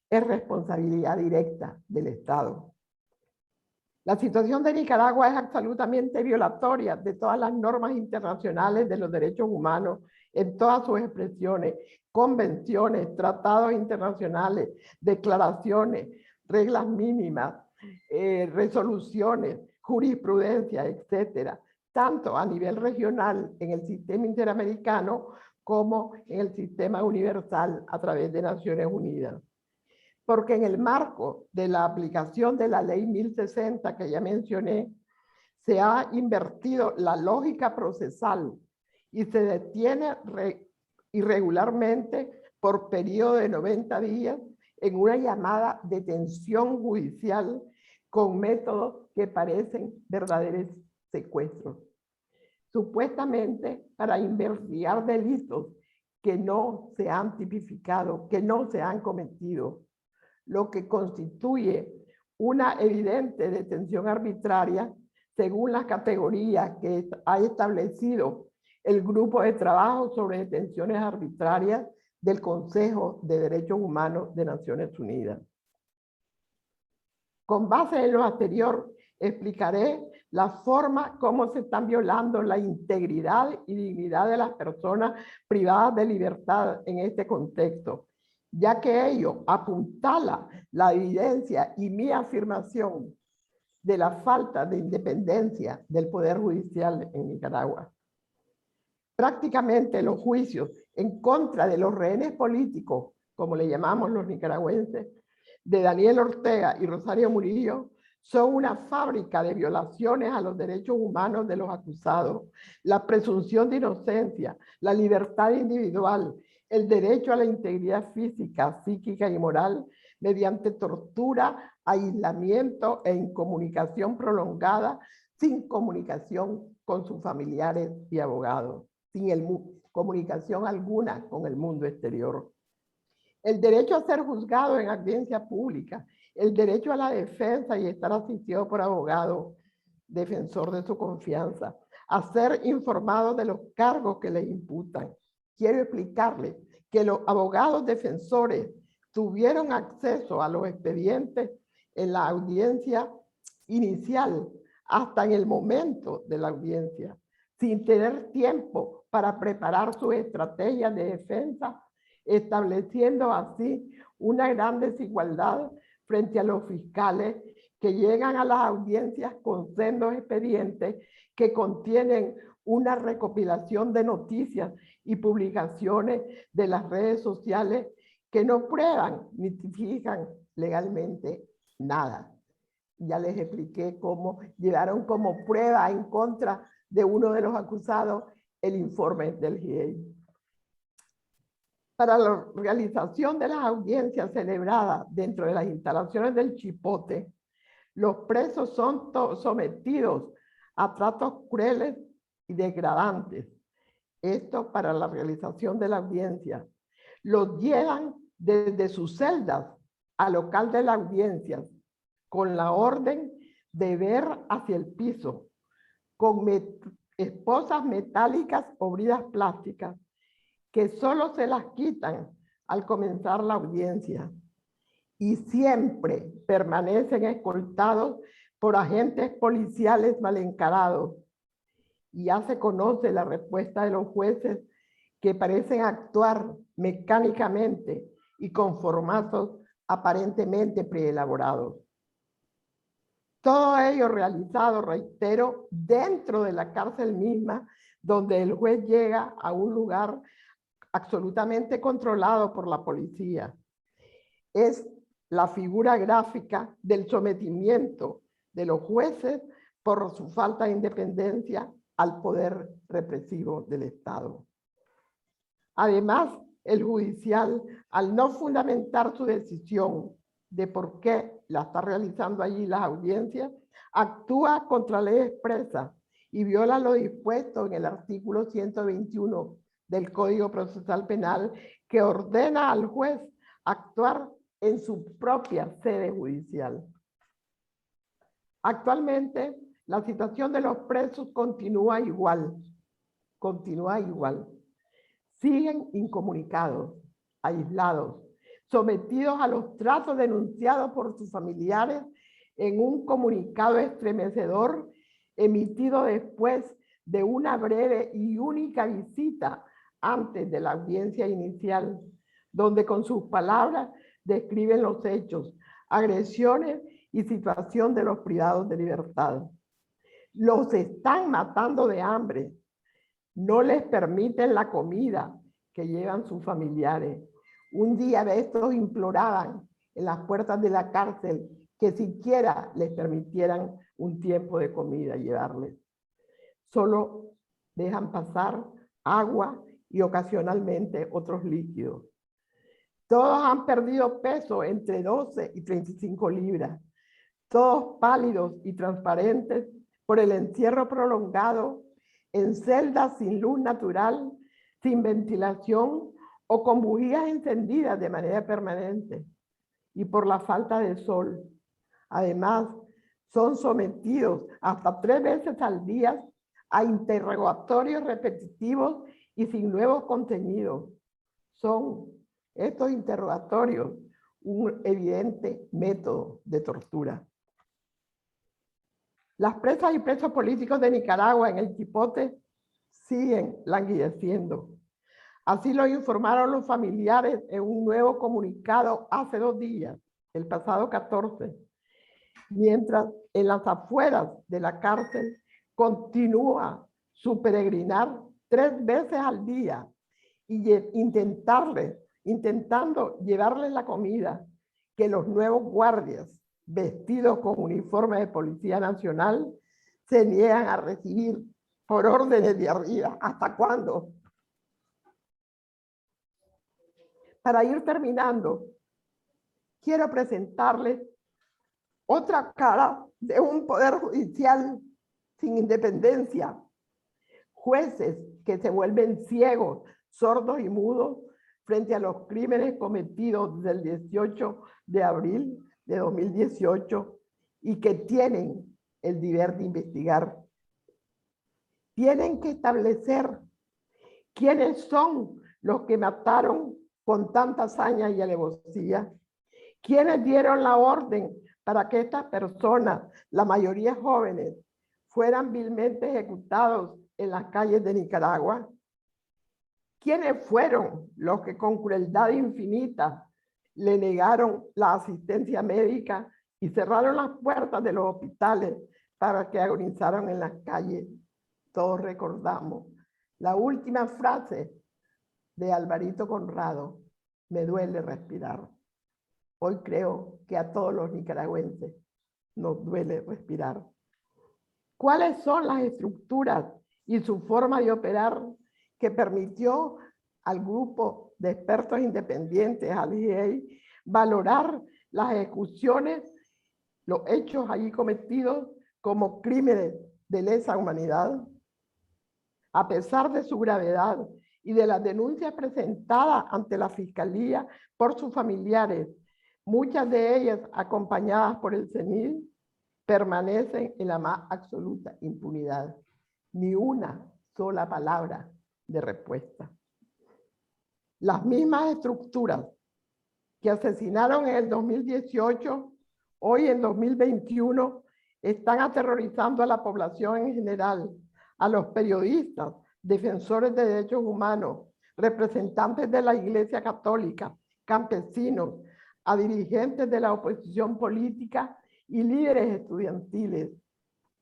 es responsabilidad directa del Estado. La situación de Nicaragua es absolutamente violatoria de todas las normas internacionales de los derechos humanos en todas sus expresiones, convenciones, tratados internacionales, declaraciones, reglas mínimas, resoluciones, jurisprudencia, etcétera, tanto a nivel regional en el sistema interamericano como en el sistema universal a través de Naciones Unidas. Porque en el marco de la aplicación de la Ley 1060 que ya mencioné, se ha invertido la lógica procesal y se detiene irregularmente por periodo de 90 días en una llamada detención judicial con métodos que parecen verdaderos secuestros, supuestamente para investigar delitos que no se han tipificado, que no se han cometido, lo que constituye una evidente detención arbitraria según las categorías que ha establecido el Grupo de Trabajo sobre Detenciones Arbitrarias del Consejo de Derechos Humanos de Naciones Unidas. Con base en lo anterior, explicaré la forma como se están violando la integridad y dignidad de las personas privadas de libertad en este contexto, ya que ello apuntala la evidencia y mi afirmación de la falta de independencia del Poder Judicial en Nicaragua. Prácticamente los juicios en contra de los rehenes políticos, como le llamamos los nicaragüenses, de Daniel Ortega y Rosario Murillo, son una fábrica de violaciones a los derechos humanos de los acusados, la presunción de inocencia, la libertad individual, el derecho a la integridad física, psíquica y moral, mediante tortura, aislamiento e incomunicación prolongada, sin comunicación con sus familiares y abogados, sin comunicación alguna con el mundo exterior. El derecho a ser juzgado en audiencia pública, el derecho a la defensa y estar asistido por abogado, defensor de su confianza, a ser informado de los cargos que le imputan. Quiero explicarle que los abogados defensores tuvieron acceso a los expedientes en la audiencia inicial hasta en el momento de la audiencia, sin tener tiempo para preparar sus estrategias de defensa, estableciendo así una gran desigualdad frente a los fiscales que llegan a las audiencias con sendos expedientes que contienen una recopilación de noticias y publicaciones de las redes sociales que no prueban ni tipifican legalmente nada. Ya les expliqué cómo llevaron como prueba en contra de uno de los acusados el informe del GIEI. Para la realización de las audiencias celebradas dentro de las instalaciones del Chipote, los presos son sometidos a tratos crueles y degradantes. Esto para la realización de la audiencia. Los llevan desde sus celdas al local de la audiencia con la orden de ver hacia el piso, con esposas metálicas o bridas plásticas que solo se las quitan al comenzar la audiencia y siempre permanecen escoltados por agentes policiales mal encarados. Y ya se conoce la respuesta de los jueces que parecen actuar mecánicamente y con formatos aparentemente preelaborados. Todo ello realizado, reitero, dentro de la cárcel misma, donde el juez llega a un lugar absolutamente controlado por la policía. Es la figura gráfica del sometimiento de los jueces por su falta de independencia al poder represivo del Estado. Además, el judicial, al no fundamentar su decisión de por qué la está realizando allí las audiencias, actúa contra ley expresa y viola lo dispuesto en el artículo 121 del Código Procesal Penal, que ordena al juez actuar en su propia sede judicial. Actualmente, la situación de los presos continúa igual. Siguen incomunicados, aislados, sometidos a los tratos denunciados por sus familiares en un comunicado estremecedor emitido después de una breve y única visita antes de la audiencia inicial, donde con sus palabras describen los hechos, agresiones y situación de los privados de libertad. Los están matando de hambre, no les permiten la comida que llevan sus familiares. Un día de estos imploraban en las puertas de la cárcel que siquiera les permitieran un tiempo de comida llevarles. Solo dejan pasar agua y ocasionalmente otros líquidos. Todos han perdido peso entre 12 y 35 libras. Todos pálidos y transparentes por el encierro prolongado en celdas sin luz natural, sin ventilación o con bujías encendidas de manera permanente y por la falta de sol. Además, son sometidos hasta 3 veces al día a interrogatorios repetitivos y sin nuevos contenidos. Son estos interrogatorios un evidente método de tortura. Las presas y presos políticos de Nicaragua en el Chipote siguen languideciendo. Así lo informaron los familiares en un nuevo comunicado hace 2 días, el pasado 14, mientras en las afueras de la cárcel continúa su peregrinar 3 veces al día y intentando llevarles la comida que los nuevos guardias vestidos con uniforme de Policía Nacional se niegan a recibir por órdenes de arriba. ¿Hasta cuándo? Para ir terminando, quiero presentarles otra cara de un poder judicial sin independencia. Jueces que se vuelven ciegos, sordos y mudos frente a los crímenes cometidos desde el 18 de abril de 2018 y que tienen el deber de investigar. Tienen que establecer quiénes son los que mataron con tanta hazaña y alevosía, quiénes dieron la orden para que estas personas, la mayoría jóvenes, fueran vilmente ejecutados en las calles de Nicaragua. ¿Quiénes fueron los que con crueldad infinita le negaron la asistencia médica y cerraron las puertas de los hospitales para que agonizaran en las calles? Todos recordamos la última frase de Alvarito Conrado: me duele respirar. Hoy creo que a todos los nicaragüenses nos duele respirar. ¿Cuáles son las estructuras y su forma de operar que permitió al grupo de expertos independientes, al IGEI, valorar las ejecuciones, los hechos allí cometidos como crímenes de lesa humanidad? A pesar de su gravedad y de las denuncias presentadas ante la Fiscalía por sus familiares, muchas de ellas acompañadas por el CENIL, permanecen en la más absoluta impunidad. Ni una sola palabra de respuesta. Las mismas estructuras que asesinaron en el 2018, hoy en 2021, están aterrorizando a la población en general, a los periodistas, defensores de derechos humanos, representantes de la Iglesia Católica, campesinos, a dirigentes de la oposición política y líderes estudiantiles,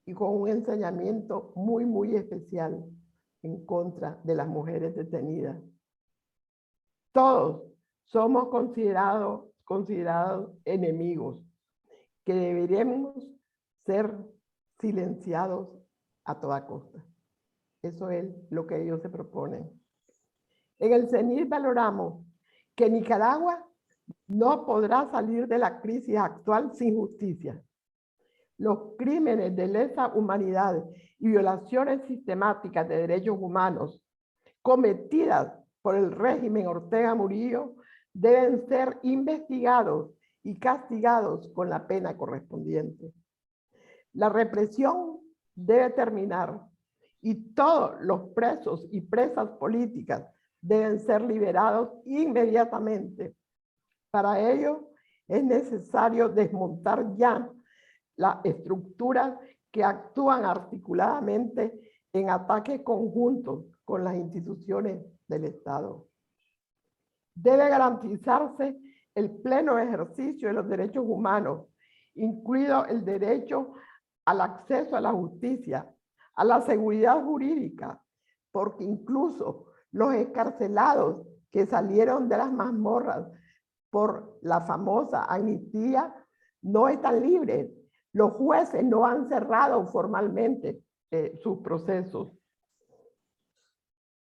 y con un ensañamiento muy especial en contra de las mujeres detenidas. Todos somos considerados enemigos que deberíamos ser silenciados a toda costa. Eso es lo que ellos se proponen. En el CENIL valoramos que Nicaragua no podrá salir de la crisis actual sin justicia. Los crímenes de lesa humanidad y violaciones sistemáticas de derechos humanos cometidas por el régimen Ortega Murillo deben ser investigados y castigados con la pena correspondiente. La represión debe terminar y todos los presos y presas políticas deben ser liberados inmediatamente. Para ello es necesario desmontar ya las estructuras que actúan articuladamente en ataques conjuntos con las instituciones del Estado. Debe garantizarse el pleno ejercicio de los derechos humanos, incluido el derecho al acceso a la justicia, a la seguridad jurídica, porque incluso los excarcelados que salieron de las mazmorras por la famosa amnistía no están libres. Los jueces no han cerrado formalmente sus procesos.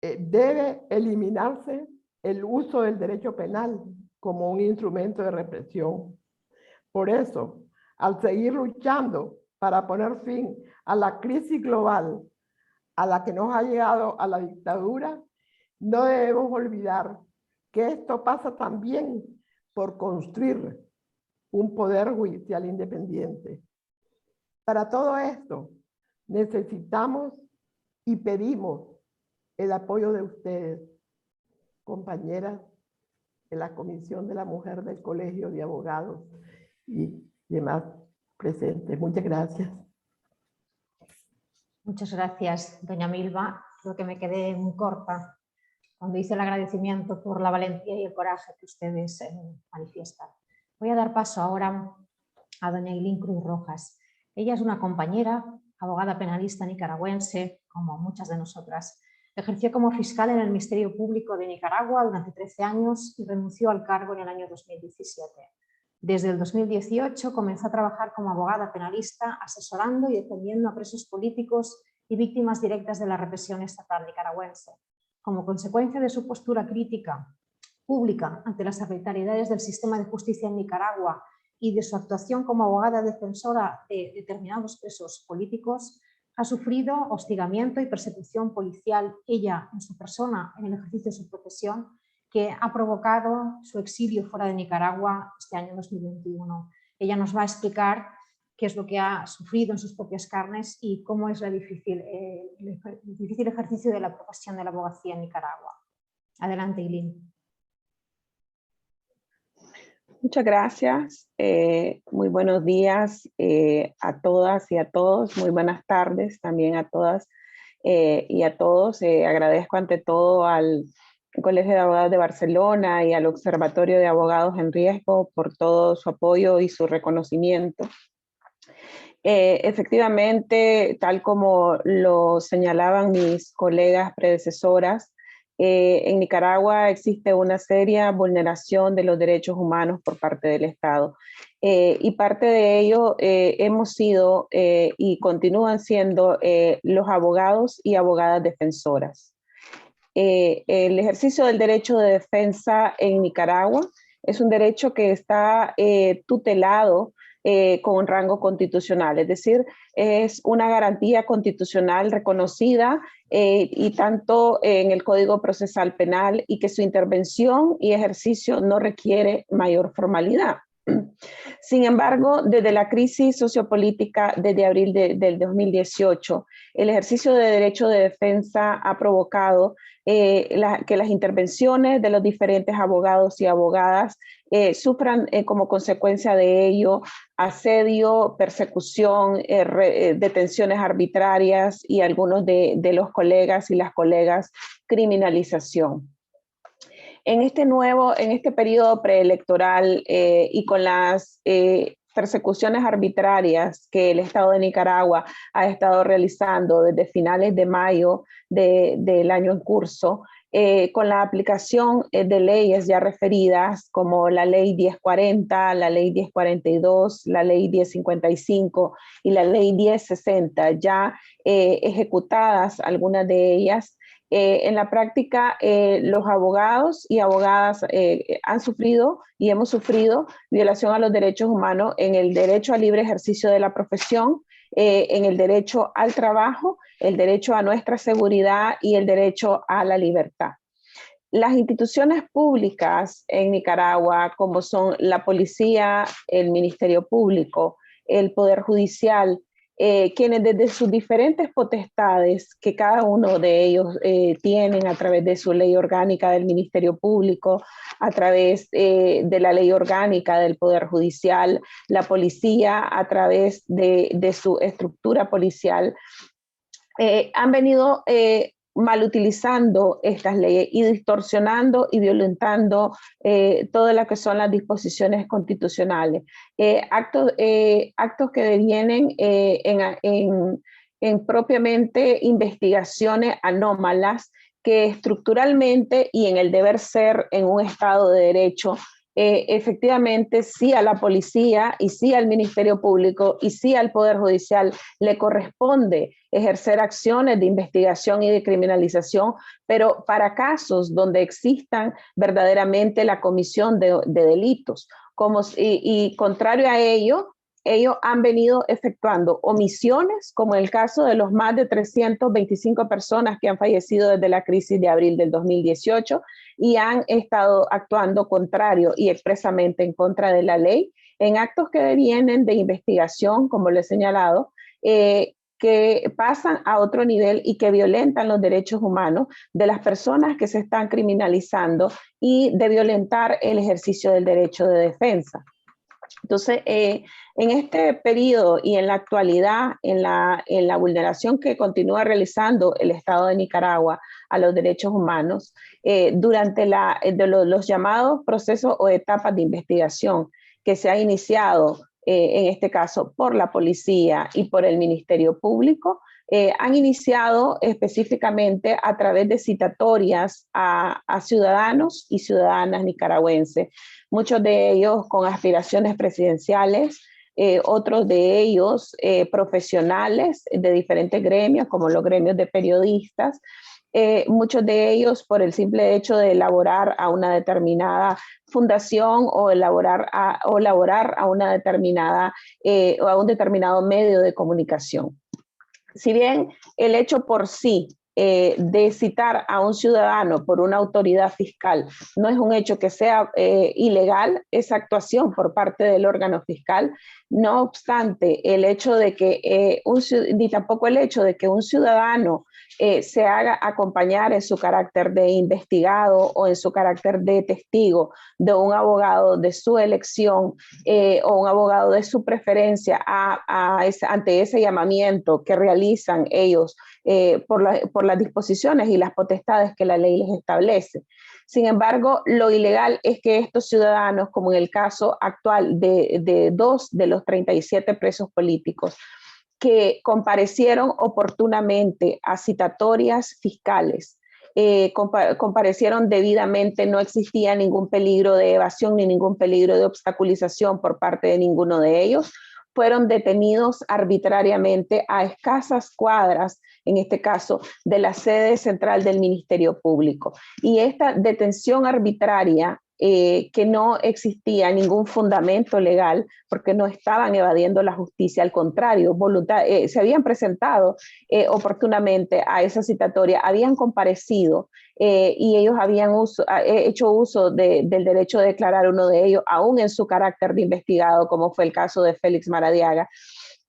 Debe eliminarse el uso del derecho penal como un instrumento de represión. Por eso, al seguir luchando para poner fin a la crisis global a la que nos ha llegado a la dictadura, no debemos olvidar que esto pasa también por construir un poder judicial independiente. Para todo esto, necesitamos y pedimos el apoyo de ustedes, compañeras de la Comisión de la Mujer del Colegio de Abogados y demás presentes. Muchas gracias. Muchas gracias, doña Milva. Creo que me quedé muy corta cuando hice el agradecimiento por la valentía y el coraje que ustedes manifiestan. Voy a dar paso ahora a doña Ailín Cruz Rojas. Ella es una compañera, abogada penalista nicaragüense, como muchas de nosotras. Ejerció como fiscal en el Ministerio Público de Nicaragua durante 13 años y renunció al cargo en el año 2017. Desde el 2018 comenzó a trabajar como abogada penalista, asesorando y defendiendo a presos políticos y víctimas directas de la represión estatal nicaragüense. Como consecuencia de su postura crítica pública ante las arbitrariedades del sistema de justicia en Nicaragua y de su actuación como abogada defensora de determinados presos políticos, ha sufrido hostigamiento y persecución policial ella en su persona en el ejercicio de su profesión, que ha provocado su exilio fuera de Nicaragua este año 2021. Ella nos va a explicar qué es lo que ha sufrido en sus propias carnes y cómo es el difícil ejercicio de la profesión de la abogacía en Nicaragua. Adelante, Ailín. Muchas gracias. Muy buenos días a todas y a todos. Muy buenas tardes también a todas y a todos. Agradezco ante todo al Colegio de Abogados de Barcelona y al Observatorio de Abogados en Riesgo por todo su apoyo y su reconocimiento. Efectivamente, tal como lo señalaban mis colegas predecesoras, en Nicaragua existe una seria vulneración de los derechos humanos por parte del Estado. Y parte de ello hemos sido y continúan siendo los abogados y abogadas defensoras. El ejercicio del derecho de defensa en Nicaragua es un derecho que está tutelado con un rango constitucional, es decir, es una garantía constitucional reconocida y tanto en el Código Procesal Penal, y que su intervención y ejercicio no requiere mayor formalidad. Sin embargo, desde la crisis sociopolítica desde abril del 2018, el ejercicio de derecho de defensa ha provocado que las intervenciones de los diferentes abogados y abogadas sufran como consecuencia de ello asedio, persecución, detenciones arbitrarias y algunos de los colegas y las colegas criminalización. En este periodo preelectoral y con las persecuciones arbitrarias que el Estado de Nicaragua ha estado realizando desde finales de mayo del año en curso, con la aplicación de leyes ya referidas como la Ley 1040, la Ley 1042, la Ley 1055 y la Ley 1060, ya ejecutadas algunas de ellas. En la práctica, los abogados y abogadas han sufrido y hemos sufrido violación a los derechos humanos en el derecho al libre ejercicio de la profesión, en el derecho al trabajo, el derecho a nuestra seguridad y el derecho a la libertad. Las instituciones públicas en Nicaragua, como son la policía, el Ministerio Público, el Poder Judicial, quienes desde sus diferentes potestades que cada uno de ellos tienen a través de su ley orgánica del Ministerio Público, a través de la ley orgánica del Poder Judicial, la policía a través de su estructura policial, han venido malutilizando estas leyes y distorsionando y violentando todo lo que son las disposiciones constitucionales. Actos que devienen en propiamente investigaciones anómalas que estructuralmente y en el deber ser en un Estado de Derecho efectivamente sí a la policía y sí al Ministerio Público y sí al Poder Judicial le corresponde ejercer acciones de investigación y de criminalización, pero para casos donde existan verdaderamente la comisión de delitos. Y contrario a ello, ellos han venido efectuando omisiones, como en el caso de los más de 325 personas que han fallecido desde la crisis de abril del 2018 y han estado actuando contrario y expresamente en contra de la ley en actos que vienen de investigación, como lo he señalado, que pasan a otro nivel y que violentan los derechos humanos de las personas que se están criminalizando y de violentar el ejercicio del derecho de defensa. Entonces, en este periodo y en la actualidad, en la vulneración que continúa realizando el Estado de Nicaragua a los derechos humanos, durante los llamados procesos o etapas de investigación que se ha iniciado, en este caso por la policía y por el Ministerio Público, han iniciado específicamente a través de citatorias a ciudadanos y ciudadanas nicaragüenses, muchos de ellos con aspiraciones presidenciales, otros de ellos profesionales de diferentes gremios, como los gremios de periodistas, muchos de ellos por el simple hecho de elaborar a una determinada fundación o elaborar a una determinada o a un determinado medio de comunicación. Si bien el hecho por sí de citar a un ciudadano por una autoridad fiscal no es un hecho que sea ilegal, esa actuación por parte del órgano fiscal, no obstante el hecho de que ni tampoco el hecho de que un ciudadano se haga acompañar en su carácter de investigado o en su carácter de testigo de un abogado de su elección o un abogado de su preferencia ante ese llamamiento que realizan ellos por las disposiciones y las potestades que la ley les establece. Sin embargo, lo ilegal es que estos ciudadanos, como en el caso actual de 2 de los 37 presos políticos, que comparecieron oportunamente a citatorias fiscales, comparecieron debidamente, no existía ningún peligro de evasión ni ningún peligro de obstaculización por parte de ninguno de ellos, fueron detenidos arbitrariamente a escasas cuadras, en este caso, de la sede central del Ministerio Público. Y esta detención arbitraria, que no existía ningún fundamento legal, porque no estaban evadiendo la justicia, al contrario, se habían presentado oportunamente a esa citatoria, habían comparecido y ellos habían hecho uso del derecho de declarar, uno de ellos, aún en su carácter de investigado, como fue el caso de Félix Maradiaga.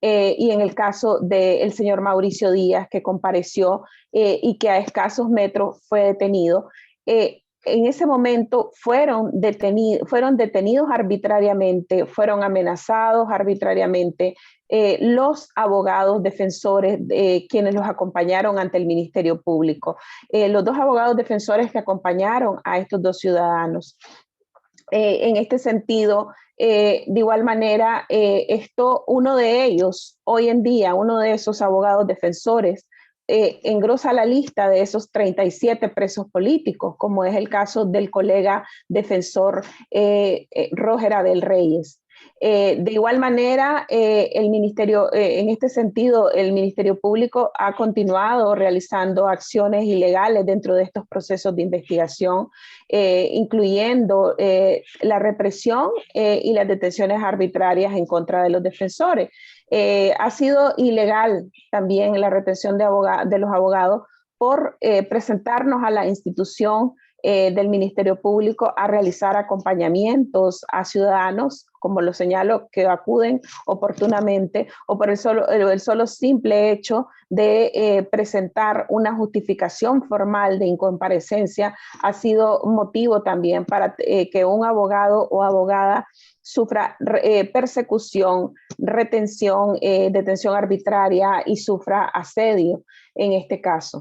Y en el caso del señor Mauricio Díaz, que compareció y que a escasos metros fue detenido, en ese momento fueron detenidos arbitrariamente, fueron amenazados arbitrariamente los abogados defensores quienes los acompañaron ante el Ministerio Público. Los 2 abogados defensores que acompañaron a estos 2 ciudadanos. En este sentido, de igual manera, uno de ellos, hoy en día, uno de esos abogados defensores, engrosa la lista de esos 37 presos políticos, como es el caso del colega defensor Roger Abel Reyes. De igual manera, el Ministerio, en este sentido, el Ministerio Público ha continuado realizando acciones ilegales dentro de estos procesos de investigación, incluyendo la represión y las detenciones arbitrarias en contra de los defensores. Ha sido ilegal también la retención de los abogados por presentarnos a la institución del Ministerio Público a realizar acompañamientos a ciudadanos, como lo señalo, que acuden oportunamente o por el solo simple hecho de presentar una justificación formal de incomparecencia ha sido motivo también para que un abogado o abogada sufra persecución, retención, detención arbitraria y sufra asedio en este caso.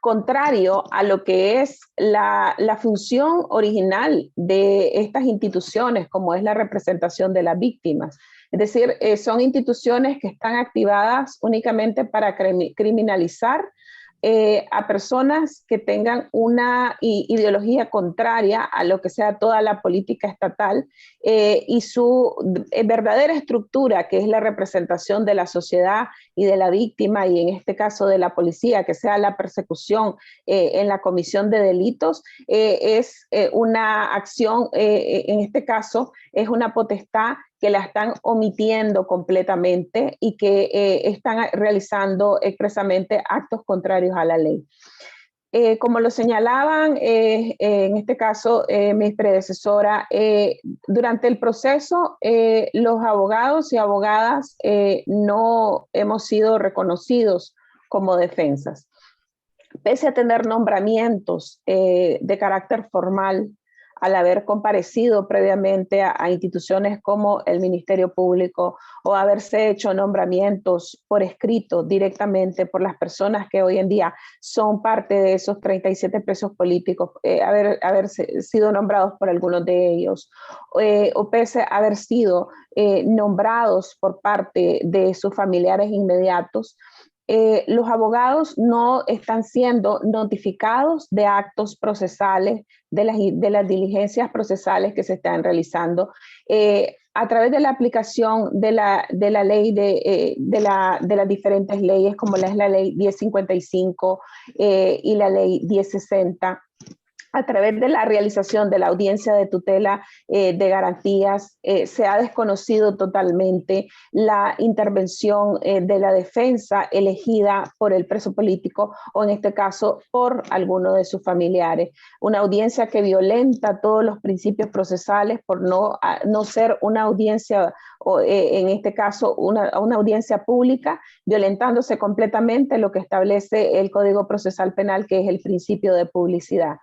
Contrario a lo que es la función original de estas instituciones, como es la representación de las víctimas. Es decir, son instituciones que están activadas únicamente para criminalizar a personas que tengan una ideología contraria a lo que sea toda la política estatal y su verdadera estructura, que es la representación de la sociedad y de la víctima, y en este caso de la policía, que sea la persecución en la comisión de delitos, es una acción, en este caso, es una potestad que la están omitiendo completamente y que están realizando expresamente actos contrarios a la ley. Como lo señalaban, en este caso, mi predecesora, durante el proceso, los abogados y abogadas no hemos sido reconocidos como defensas. Pese a tener nombramientos de carácter formal, al haber comparecido previamente a instituciones como el Ministerio Público o haberse hecho nombramientos por escrito directamente por las personas que hoy en día son parte de esos 37 presos políticos, haber sido nombrados por algunos de ellos, o pese a haber sido nombrados por parte de sus familiares inmediatos, los abogados no están siendo notificados de actos procesales, de las diligencias procesales que se están realizando a través de la aplicación de la ley de las diferentes leyes, como es la ley 1055 y la ley 1060. A través de la realización de la audiencia de tutela de garantías, se ha desconocido totalmente la intervención de la defensa elegida por el preso político o en este caso por alguno de sus familiares. Una audiencia que violenta todos los principios procesales por no ser una audiencia, o en este caso una audiencia pública, violentándose completamente lo que establece el Código Procesal Penal, que es el principio de publicidad.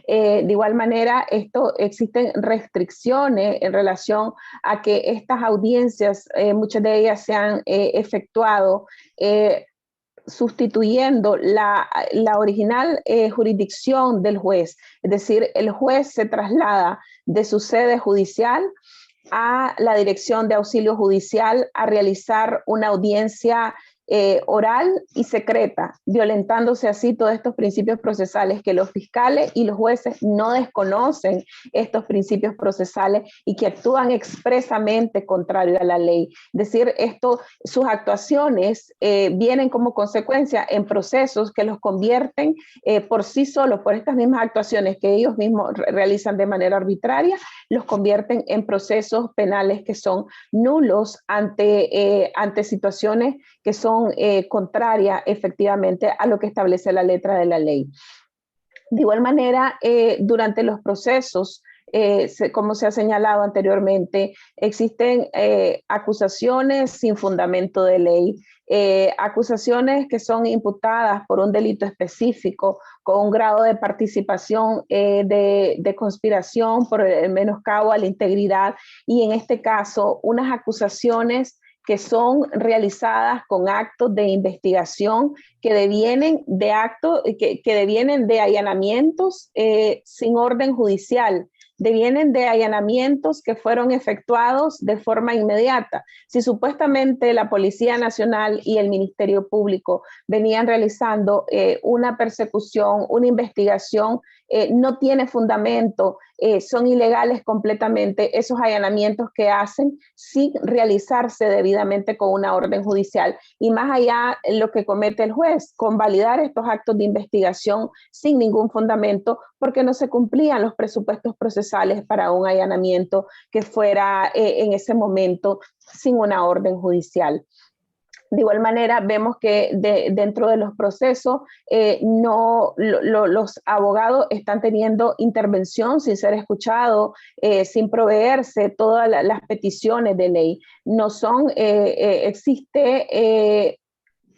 De igual manera, existen restricciones en relación a que estas audiencias, muchas de ellas se han efectuado sustituyendo la original jurisdicción del juez. Es decir, el juez se traslada de su sede judicial a la Dirección de Auxilio Judicial a realizar una audiencia oral y secreta, violentándose así todos estos principios procesales que los fiscales y los jueces no desconocen estos principios procesales y que actúan expresamente contrario a la ley. Es decir, sus actuaciones vienen como consecuencia en procesos que los convierten por sí solos, por estas mismas actuaciones que ellos mismos realizan de manera arbitraria, los convierten en procesos penales que son nulos ante situaciones que son contrarias efectivamente a lo que establece la letra de la ley. De igual manera, durante los procesos, como se ha señalado anteriormente, existen acusaciones sin fundamento de ley, acusaciones que son imputadas por un delito específico, con un grado de participación de conspiración por el menoscabo a la integridad, y en este caso, unas acusaciones que son realizadas con actos de investigación que devienen de allanamientos sin orden judicial, devienen de allanamientos que fueron efectuados de forma inmediata. Si supuestamente la Policía Nacional y el Ministerio Público venían realizando una persecución, una investigación, no tiene fundamento, son ilegales completamente esos allanamientos que hacen sin realizarse debidamente con una orden judicial. Y más allá, lo que comete el juez, convalidar estos actos de investigación sin ningún fundamento, porque no se cumplían los presupuestos procesales para un allanamiento que fuera en ese momento sin una orden judicial. De igual manera, vemos que dentro de los procesos los abogados están teniendo intervención sin ser escuchados, sin proveerse todas las peticiones de ley. No son, existe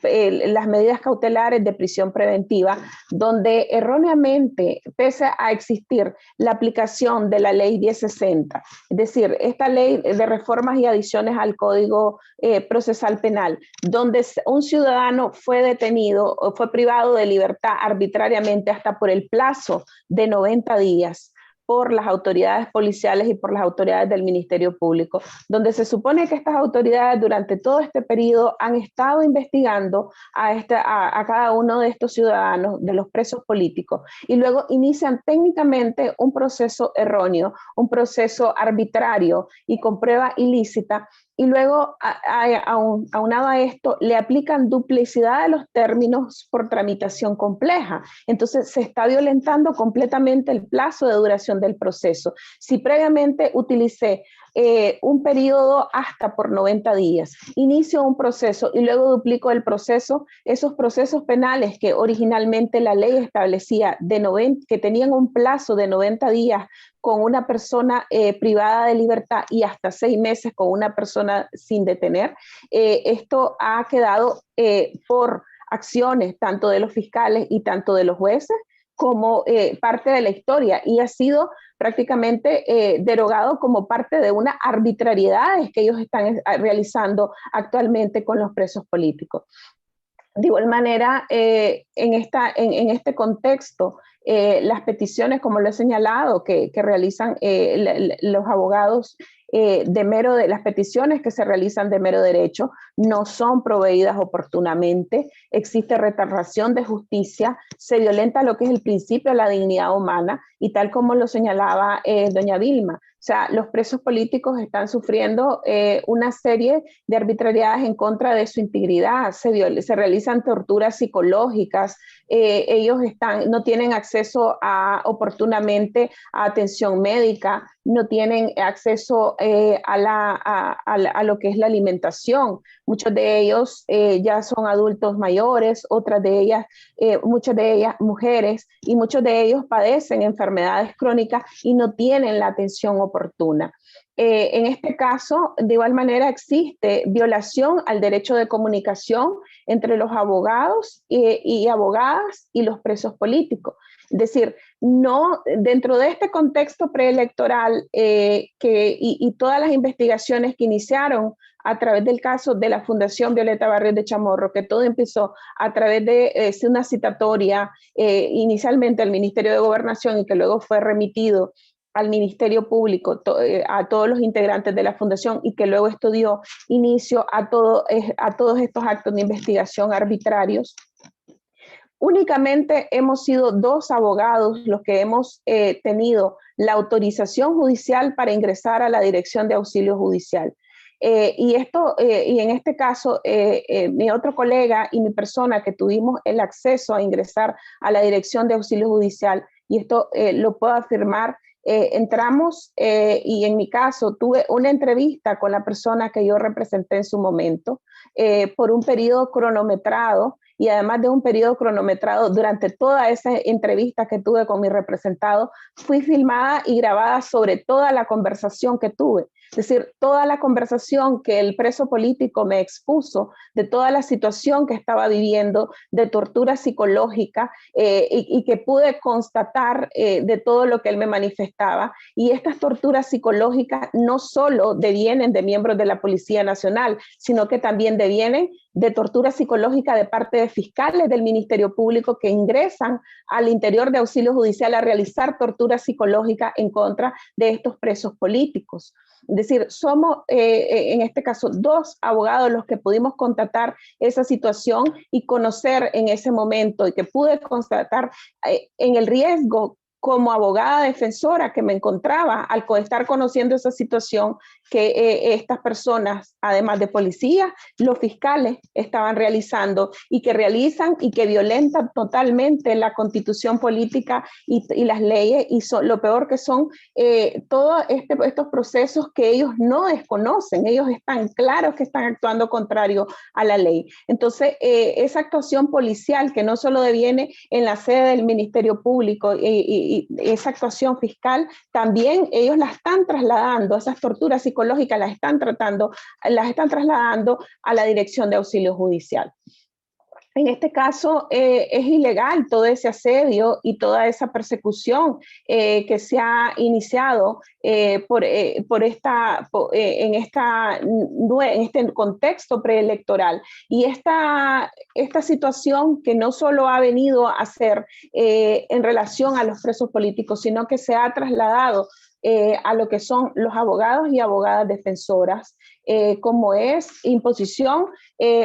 las medidas cautelares de prisión preventiva, donde erróneamente, pese a existir la aplicación de la ley 1060, es decir, esta ley de reformas y adiciones al Código Procesal Penal, donde un ciudadano fue detenido o fue privado de libertad arbitrariamente hasta por el plazo de 90 días, por las autoridades policiales y por las autoridades del Ministerio Público, donde se supone que estas autoridades durante todo este periodo han estado investigando a cada uno de estos ciudadanos, de los presos políticos, y luego inician técnicamente un proceso erróneo, un proceso arbitrario y con prueba ilícita, y luego, aunado a esto, le aplican duplicidad de los términos por tramitación compleja. Entonces, se está violentando completamente el plazo de duración del proceso. Si previamente utilicé un periodo hasta por 90 días, inicio un proceso y luego duplico el proceso, esos procesos penales que originalmente la ley establecía que tenían un plazo de 90 días con una persona privada de libertad y hasta 6 meses con una persona sin detener, esto ha quedado por acciones tanto de los fiscales y tanto de los jueces como parte de la historia, y ha sido prácticamente derogado como parte de una arbitrariedades que ellos están realizando actualmente con los presos políticos. De igual manera, en este contexto, las peticiones, como lo he señalado, que realizan los abogados las peticiones que se realizan de mero derecho no son proveídas oportunamente, existe retardación de justicia, se violenta lo que es el principio de la dignidad humana, y tal como lo señalaba doña Vilma, o sea, los presos políticos están sufriendo una serie de arbitrariedades en contra de su integridad, se realizan torturas psicológicas, ellos no tienen acceso oportunamente a atención médica, no tienen acceso a lo que es la alimentación. Muchos de ellos ya son adultos mayores, muchas de ellas mujeres, y muchos de ellos padecen enfermedades crónicas y no tienen la atención oportuna. En este caso, de igual manera, existe violación al derecho de comunicación entre los abogados y abogadas y los presos políticos. Es decir, no, dentro de este contexto preelectoral y todas las investigaciones que iniciaron a través del caso de la Fundación Violeta Barrios de Chamorro, que todo empezó a través de una citatoria inicialmente al Ministerio de Gobernación y que luego fue remitido al Ministerio Público, a todos los integrantes de la Fundación, y que luego esto dio inicio a todos estos actos de investigación arbitrarios. Únicamente hemos sido 2 abogados los que hemos tenido la autorización judicial para ingresar a la Dirección de Auxilio Judicial. Y en este caso, mi otro colega y mi persona que tuvimos el acceso a ingresar a la Dirección de Auxilio Judicial, y esto lo puedo afirmar, entramos y en mi caso tuve una entrevista con la persona que yo representé en su momento por un periodo cronometrado, y además de un periodo cronometrado, durante toda esa entrevista que tuve con mi representado, fui filmada y grabada sobre toda la conversación que tuve. Es decir, toda la conversación que el preso político me expuso de toda la situación que estaba viviendo, de tortura psicológica, y que pude constatar de todo lo que él me manifestaba. Y estas torturas psicológicas no solo devienen de miembros de la Policía Nacional, sino que también devienen de tortura psicológica de parte de fiscales del Ministerio Público que ingresan al interior de Auxilio Judicial a realizar tortura psicológica en contra de estos presos políticos. Es decir, somos en este caso 2 abogados los que pudimos constatar esa situación y conocer en ese momento, y que pude constatar en el riesgo como abogada defensora que me encontraba al estar conociendo esa situación que estas personas, además de policías, los fiscales estaban realizando y que realizan y que violentan totalmente la constitución política y las leyes, y lo peor que son todos estos procesos que ellos no desconocen, ellos están claros que están actuando contrario a la ley. Entonces, esa actuación policial que no solo deviene en la sede del Ministerio Público y esa actuación fiscal, también ellos la están trasladando, esas torturas psicológicas las están trasladando a la Dirección de Auxilio Judicial. En este caso es ilegal todo ese asedio y toda esa persecución que se ha iniciado en este contexto preelectoral. Y esta situación que no solo ha venido a ser en relación a los presos políticos, sino que se ha trasladado a lo que son los abogados y abogadas defensoras, como es imposición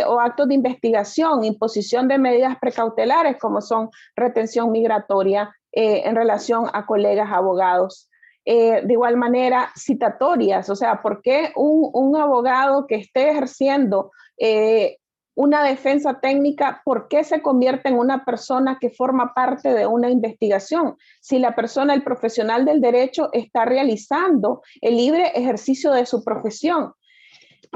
o actos de investigación, imposición de medidas precautelares como son retención migratoria en relación a colegas abogados. De igual manera, citatorias, o sea, ¿por qué un abogado que esté ejerciendo una defensa técnica, por qué se convierte en una persona que forma parte de una investigación? Si la persona, el profesional del derecho, está realizando el libre ejercicio de su profesión.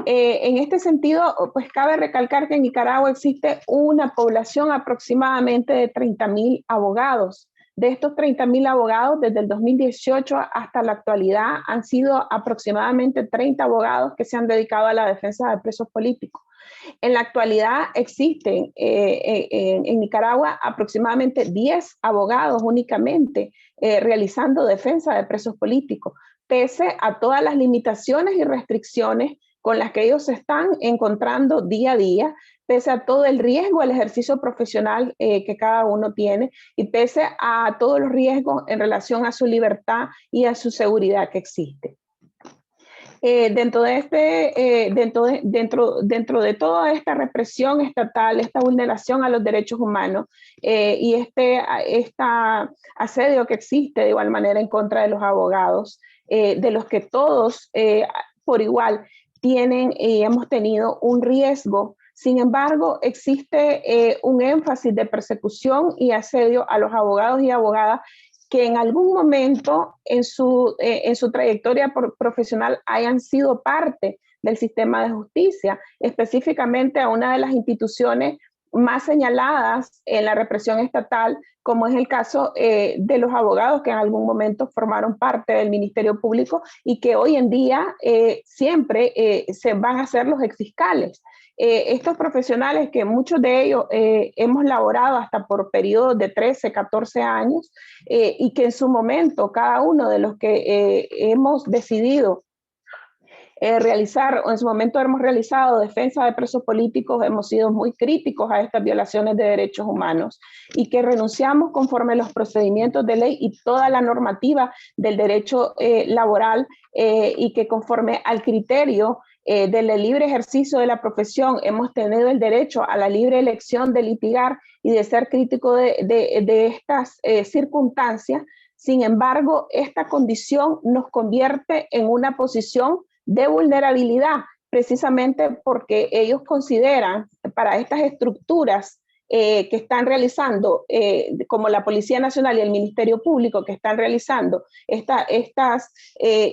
En este sentido, pues cabe recalcar que en Nicaragua existe una población aproximadamente de 30.000 abogados. De estos 30.000 abogados, desde el 2018 hasta la actualidad, han sido aproximadamente 30 abogados que se han dedicado a la defensa de presos políticos. En la actualidad existen en Nicaragua aproximadamente 10 abogados únicamente realizando defensa de presos políticos, pese a todas las limitaciones y restricciones con las que ellos se están encontrando día a día, pese a todo el riesgo al ejercicio profesional que cada uno tiene y pese a todos los riesgos en relación a su libertad y a su seguridad que existe. Dentro de toda esta represión estatal, esta vulneración a los derechos humanos y este asedio que existe de igual manera en contra de los abogados, de los que todos por igual tienen y hemos tenido un riesgo. Sin embargo, existe un énfasis de persecución y asedio a los abogados y abogadas que en algún momento en su trayectoria profesional hayan sido parte del sistema de justicia, específicamente a una de las instituciones más señaladas en la represión estatal, como es el caso de los abogados que en algún momento formaron parte del Ministerio Público y que hoy en día siempre se van a ser los exfiscales. Estos profesionales que muchos de ellos hemos laborado hasta por periodos de 13, 14 años y que en su momento cada uno de los que hemos decidido realizar, o en su momento hemos realizado defensa de presos políticos, hemos sido muy críticos a estas violaciones de derechos humanos y que renunciamos conforme a los procedimientos de ley y toda la normativa del derecho laboral y que conforme al criterio del libre ejercicio de la profesión hemos tenido el derecho a la libre elección de litigar y de ser crítico de estas circunstancias. Sin embargo, esta condición nos convierte en una posición de vulnerabilidad, precisamente porque ellos consideran para estas estructuras que están realizando, como la Policía Nacional y el Ministerio Público, que están realizando estas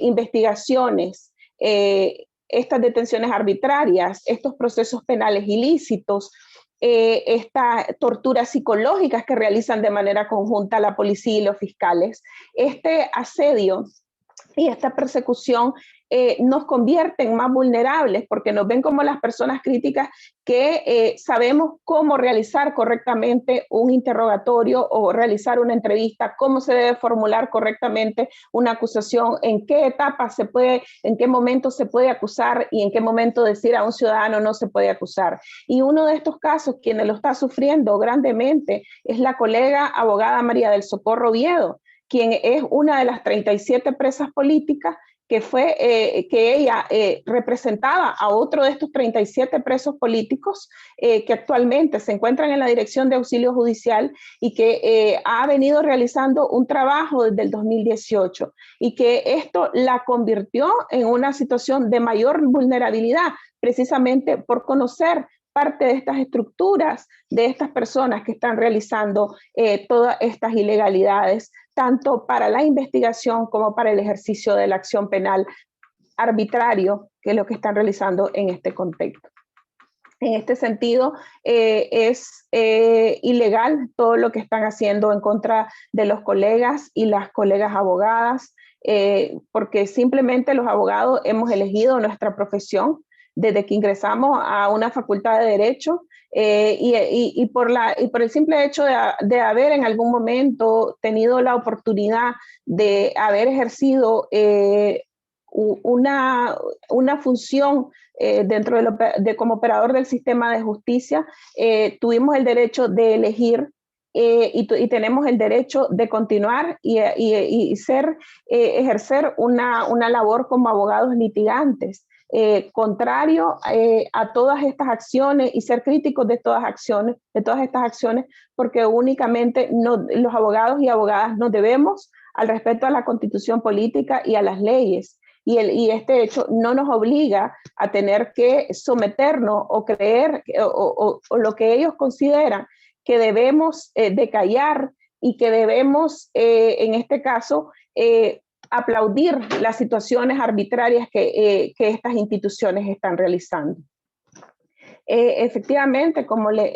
investigaciones, estas detenciones arbitrarias, estos procesos penales ilícitos, estas torturas psicológicas que realizan de manera conjunta la policía y los fiscales, este asedio y esta persecución nos convierten más vulnerables porque nos ven como las personas críticas que sabemos cómo realizar correctamente un interrogatorio o realizar una entrevista, cómo se debe formular correctamente una acusación, en qué etapa se puede, en qué momento se puede acusar y en qué momento decir a un ciudadano no se puede acusar. Y uno de estos casos, quien lo está sufriendo grandemente, es la colega abogada María del Socorro Oviedo, quien es una de las 37 presas políticas que ella representaba a otro de estos 37 presos políticos que actualmente se encuentran en la Dirección de Auxilio Judicial y que ha venido realizando un trabajo desde el 2018 y que esto la convirtió en una situación de mayor vulnerabilidad precisamente por conocer parte de estas estructuras, de estas personas que están realizando todas estas ilegalidades, tanto para la investigación como para el ejercicio de la acción penal arbitrario, que es lo que están realizando en este contexto. En este sentido, es ilegal todo lo que están haciendo en contra de los colegas y las colegas abogadas, porque simplemente los abogados hemos elegido nuestra profesión, desde que ingresamos a una facultad de Derecho, y por el simple hecho de haber en algún momento tenido la oportunidad de haber ejercido una función dentro como operador del sistema de justicia, tuvimos el derecho de elegir y tenemos el derecho de continuar y ejercer una labor como abogados litigantes. Contrario a todas estas acciones y ser críticos de todas estas acciones, porque únicamente los abogados y abogadas nos debemos al respeto a la Constitución política y a las leyes. Y este hecho no nos obliga a tener que someternos o creer o lo que ellos consideran que debemos de callar y que debemos, en este caso, aplaudir las situaciones arbitrarias que estas instituciones están realizando. Efectivamente, como les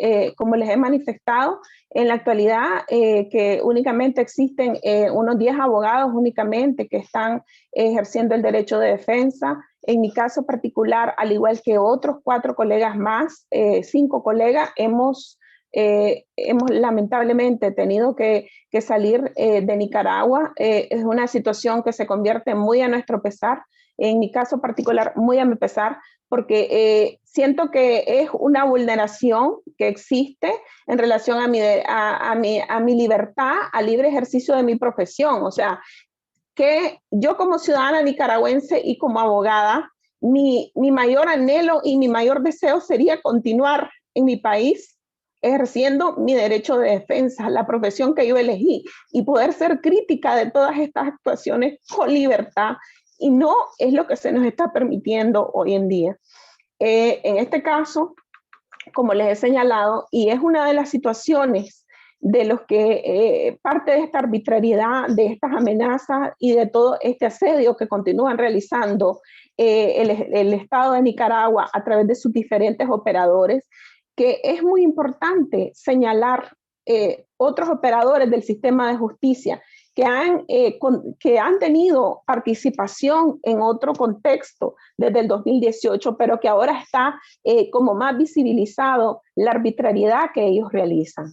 he manifestado, en la actualidad que únicamente existen unos 10 abogados únicamente que están ejerciendo el derecho de defensa. En mi caso particular, al igual que otros 4 colegas más, 5 colegas, hemos lamentablemente tenido que salir de Nicaragua. Es una situación que se convierte muy a nuestro pesar, en mi caso particular muy a mi pesar, porque siento que es una vulneración que existe en relación a mi libertad, al libre ejercicio de mi profesión. O sea, que yo como ciudadana nicaragüense y como abogada, mi mayor anhelo y mi mayor deseo sería continuar en mi país ejerciendo mi derecho de defensa, la profesión que yo elegí, y poder ser crítica de todas estas actuaciones con libertad, y no es lo que se nos está permitiendo hoy en día. En este caso, como les he señalado, y es una de las situaciones de los que parte de esta arbitrariedad, de estas amenazas y de todo este asedio que continúan realizando el Estado de Nicaragua a través de sus diferentes operadores, que es muy importante señalar otros operadores del sistema de justicia que han tenido participación en otro contexto desde el 2018, pero que ahora está como más visibilizado la arbitrariedad que ellos realizan.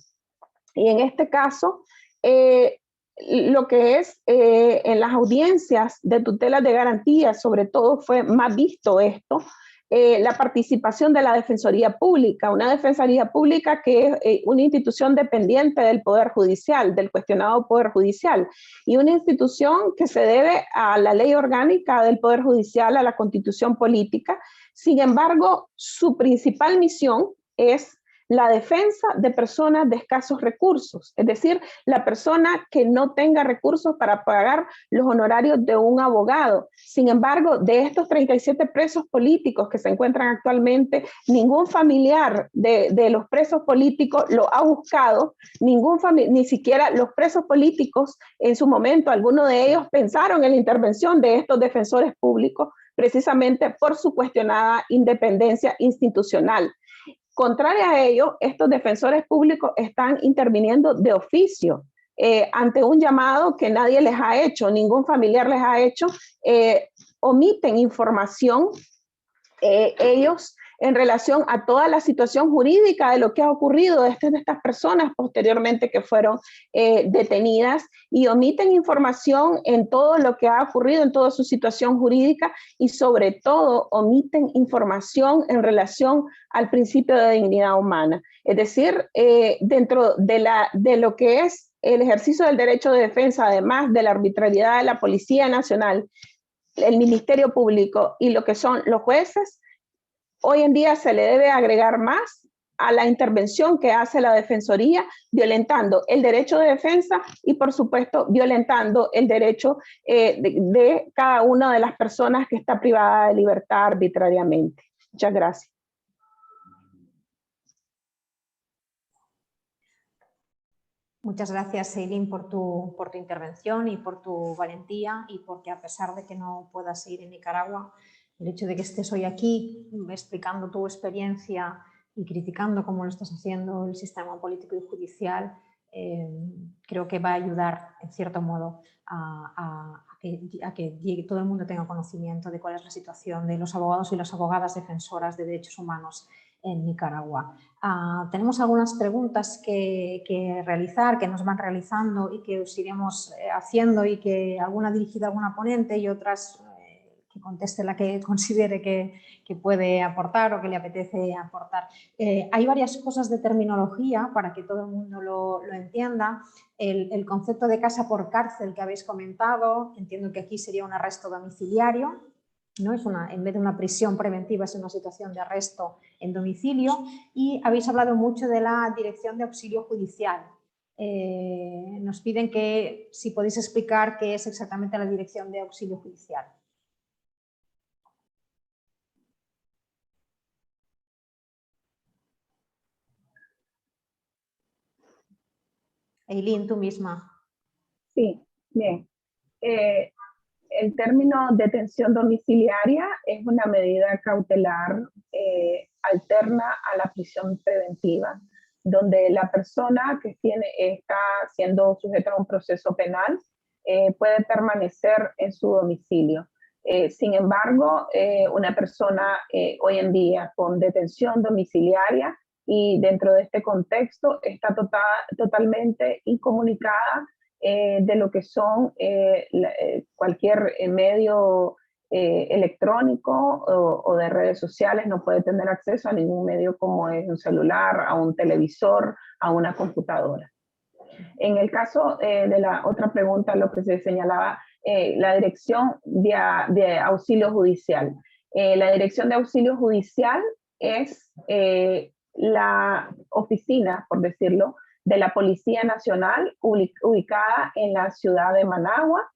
Y en este caso, lo que es en las audiencias de tutelas de garantía, sobre todo fue más visto esto, la participación de la Defensoría Pública, una Defensoría Pública que es una institución dependiente del Poder Judicial, del cuestionado Poder Judicial, y una institución que se debe a la ley orgánica del Poder Judicial, a la Constitución política. Sin embargo, su principal misión es la defensa de personas de escasos recursos, es decir, la persona que no tenga recursos para pagar los honorarios de un abogado. Sin embargo, de estos 37 presos políticos que se encuentran actualmente, ningún familiar de los presos políticos lo ha buscado, ni siquiera los presos políticos en su momento, algunos de ellos pensaron en la intervención de estos defensores públicos precisamente por su cuestionada independencia institucional. Contrario a ello, estos defensores públicos están interviniendo de oficio ante un llamado que nadie les ha hecho, ningún familiar les ha hecho, omiten información ellos en relación a toda la situación jurídica de lo que ha ocurrido de estas personas posteriormente que fueron detenidas, y omiten información en todo lo que ha ocurrido, en toda su situación jurídica, y sobre todo omiten información en relación al principio de dignidad humana. Es decir, dentro de lo que es el ejercicio del derecho de defensa, además de la arbitrariedad de la Policía Nacional, el Ministerio Público y lo que son los jueces, hoy en día se le debe agregar más a la intervención que hace la Defensoría, violentando el derecho de defensa y, por supuesto, violentando el derecho de cada una de las personas que está privada de libertad arbitrariamente. Muchas gracias. Muchas gracias, Eileen, por tu intervención y por tu valentía, y porque, a pesar de que no puedas seguir en Nicaragua, el hecho de que estés hoy aquí explicando tu experiencia y criticando cómo lo estás haciendo el sistema político y judicial, creo que va a ayudar, en cierto modo, a que todo el mundo tenga conocimiento de cuál es la situación de los abogados y las abogadas defensoras de derechos humanos en Nicaragua. Tenemos algunas preguntas que realizar, que nos van realizando y que os iremos haciendo, y que alguna dirigida a alguna ponente y otras que conteste la que considere que puede aportar o que le apetece aportar. Hay varias cosas de terminología para que todo el mundo lo entienda. El concepto de casa por cárcel que habéis comentado, entiendo que aquí sería un arresto domiciliario, ¿no? En vez de una prisión preventiva, es una situación de arresto en domicilio. Y habéis hablado mucho de la Dirección de Auxilio Judicial. Nos piden que si podéis explicar qué es exactamente la Dirección de Auxilio Judicial. Eileen, tú misma. Sí, bien. El término detención domiciliaria es una medida cautelar alterna a la prisión preventiva, donde la persona que está siendo sujeta a un proceso penal puede permanecer en su domicilio. Sin embargo, una persona hoy en día con detención domiciliaria y dentro de este contexto está totalmente incomunicada de lo que son cualquier medio electrónico o de redes sociales. No puede tener acceso a ningún medio como es un celular, a un televisor, a una computadora. En el caso de la otra pregunta, lo que se señalaba, la Dirección de Auxilio Judicial. La Dirección de Auxilio Judicial es la oficina, por decirlo, de la Policía Nacional ubicada en la ciudad de Managua,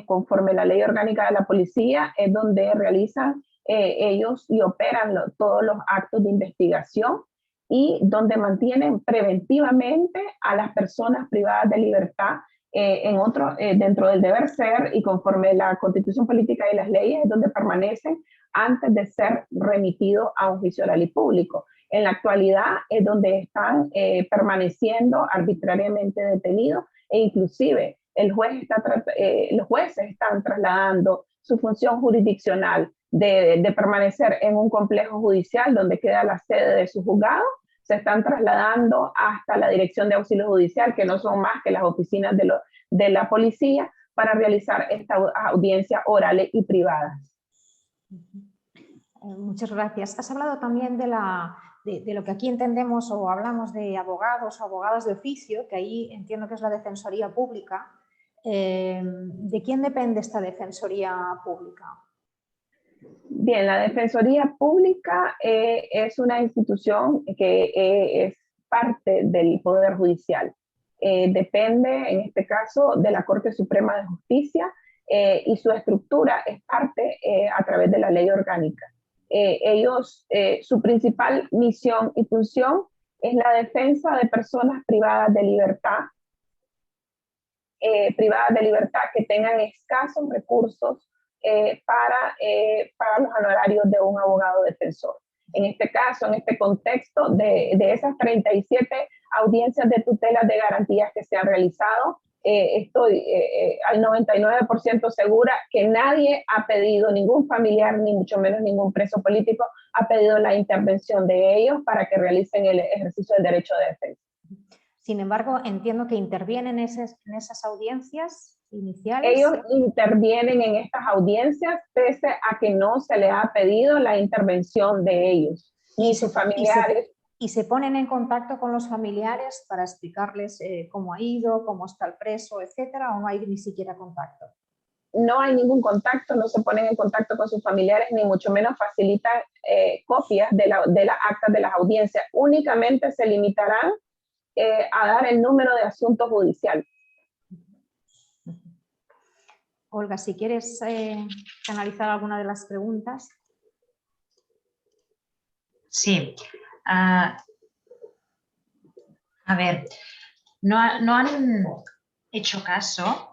conforme la Ley Orgánica de la Policía, es donde realizan ellos y operan todos los actos de investigación y donde mantienen preventivamente a las personas privadas de libertad dentro del deber ser y conforme la Constitución Política y las leyes, es donde permanecen antes de ser remitidos a un juicio oral y público. En la actualidad es donde están permaneciendo arbitrariamente detenidos e inclusive los jueces están trasladando su función jurisdiccional de permanecer en un complejo judicial donde queda la sede de su juzgado, se están trasladando hasta la Dirección de Auxilio Judicial, que no son más que las oficinas de la policía, para realizar estas audiencias orales y privadas. Muchas gracias. Has hablado también de lo que aquí entendemos o hablamos de abogados o abogadas de oficio, que ahí entiendo que es la Defensoría Pública. ¿De quién depende esta Defensoría Pública? Bien, la Defensoría Pública es una institución que es parte del Poder Judicial. Depende, en este caso, de la Corte Suprema de Justicia y su estructura es parte a través de la Ley Orgánica. Su principal misión y función es la defensa de personas privadas de libertad que tengan escasos recursos para los honorarios de un abogado defensor. En este caso, en este contexto, de esas 37 audiencias de tutela de garantías que se han realizado, estoy al 99% segura que nadie ha pedido, ningún familiar, ni mucho menos ningún preso político, ha pedido la intervención de ellos para que realicen el ejercicio del derecho de defensa. Sin embargo, entiendo que intervienen en esas audiencias iniciales. Ellos intervienen en estas audiencias pese a que no se les ha pedido la intervención de ellos, ni sus familiares. ¿Y se ponen en contacto con los familiares para explicarles cómo ha ido, cómo está el preso, etcétera, o no hay ni siquiera contacto? No hay ningún contacto, no se ponen en contacto con sus familiares, ni mucho menos facilitan copias de las actas de las audiencias. Únicamente se limitarán a dar el número de asuntos judiciales. Olga, si quieres analizar alguna de las preguntas. Sí. A ver, no han hecho caso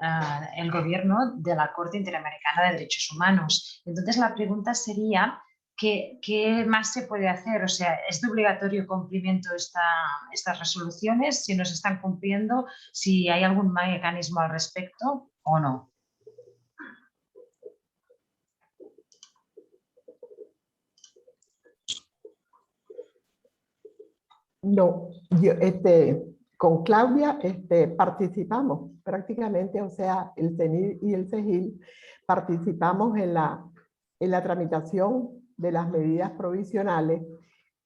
el gobierno de la Corte Interamericana de Derechos Humanos. Entonces la pregunta sería, ¿qué más se puede hacer? O sea, ¿es de obligatorio cumplimiento estas resoluciones? Si no se están cumpliendo, si hay algún mecanismo al respecto o no. No, con Claudia participamos prácticamente, o sea, el CENIR y el CEGIL participamos en la tramitación de las medidas provisionales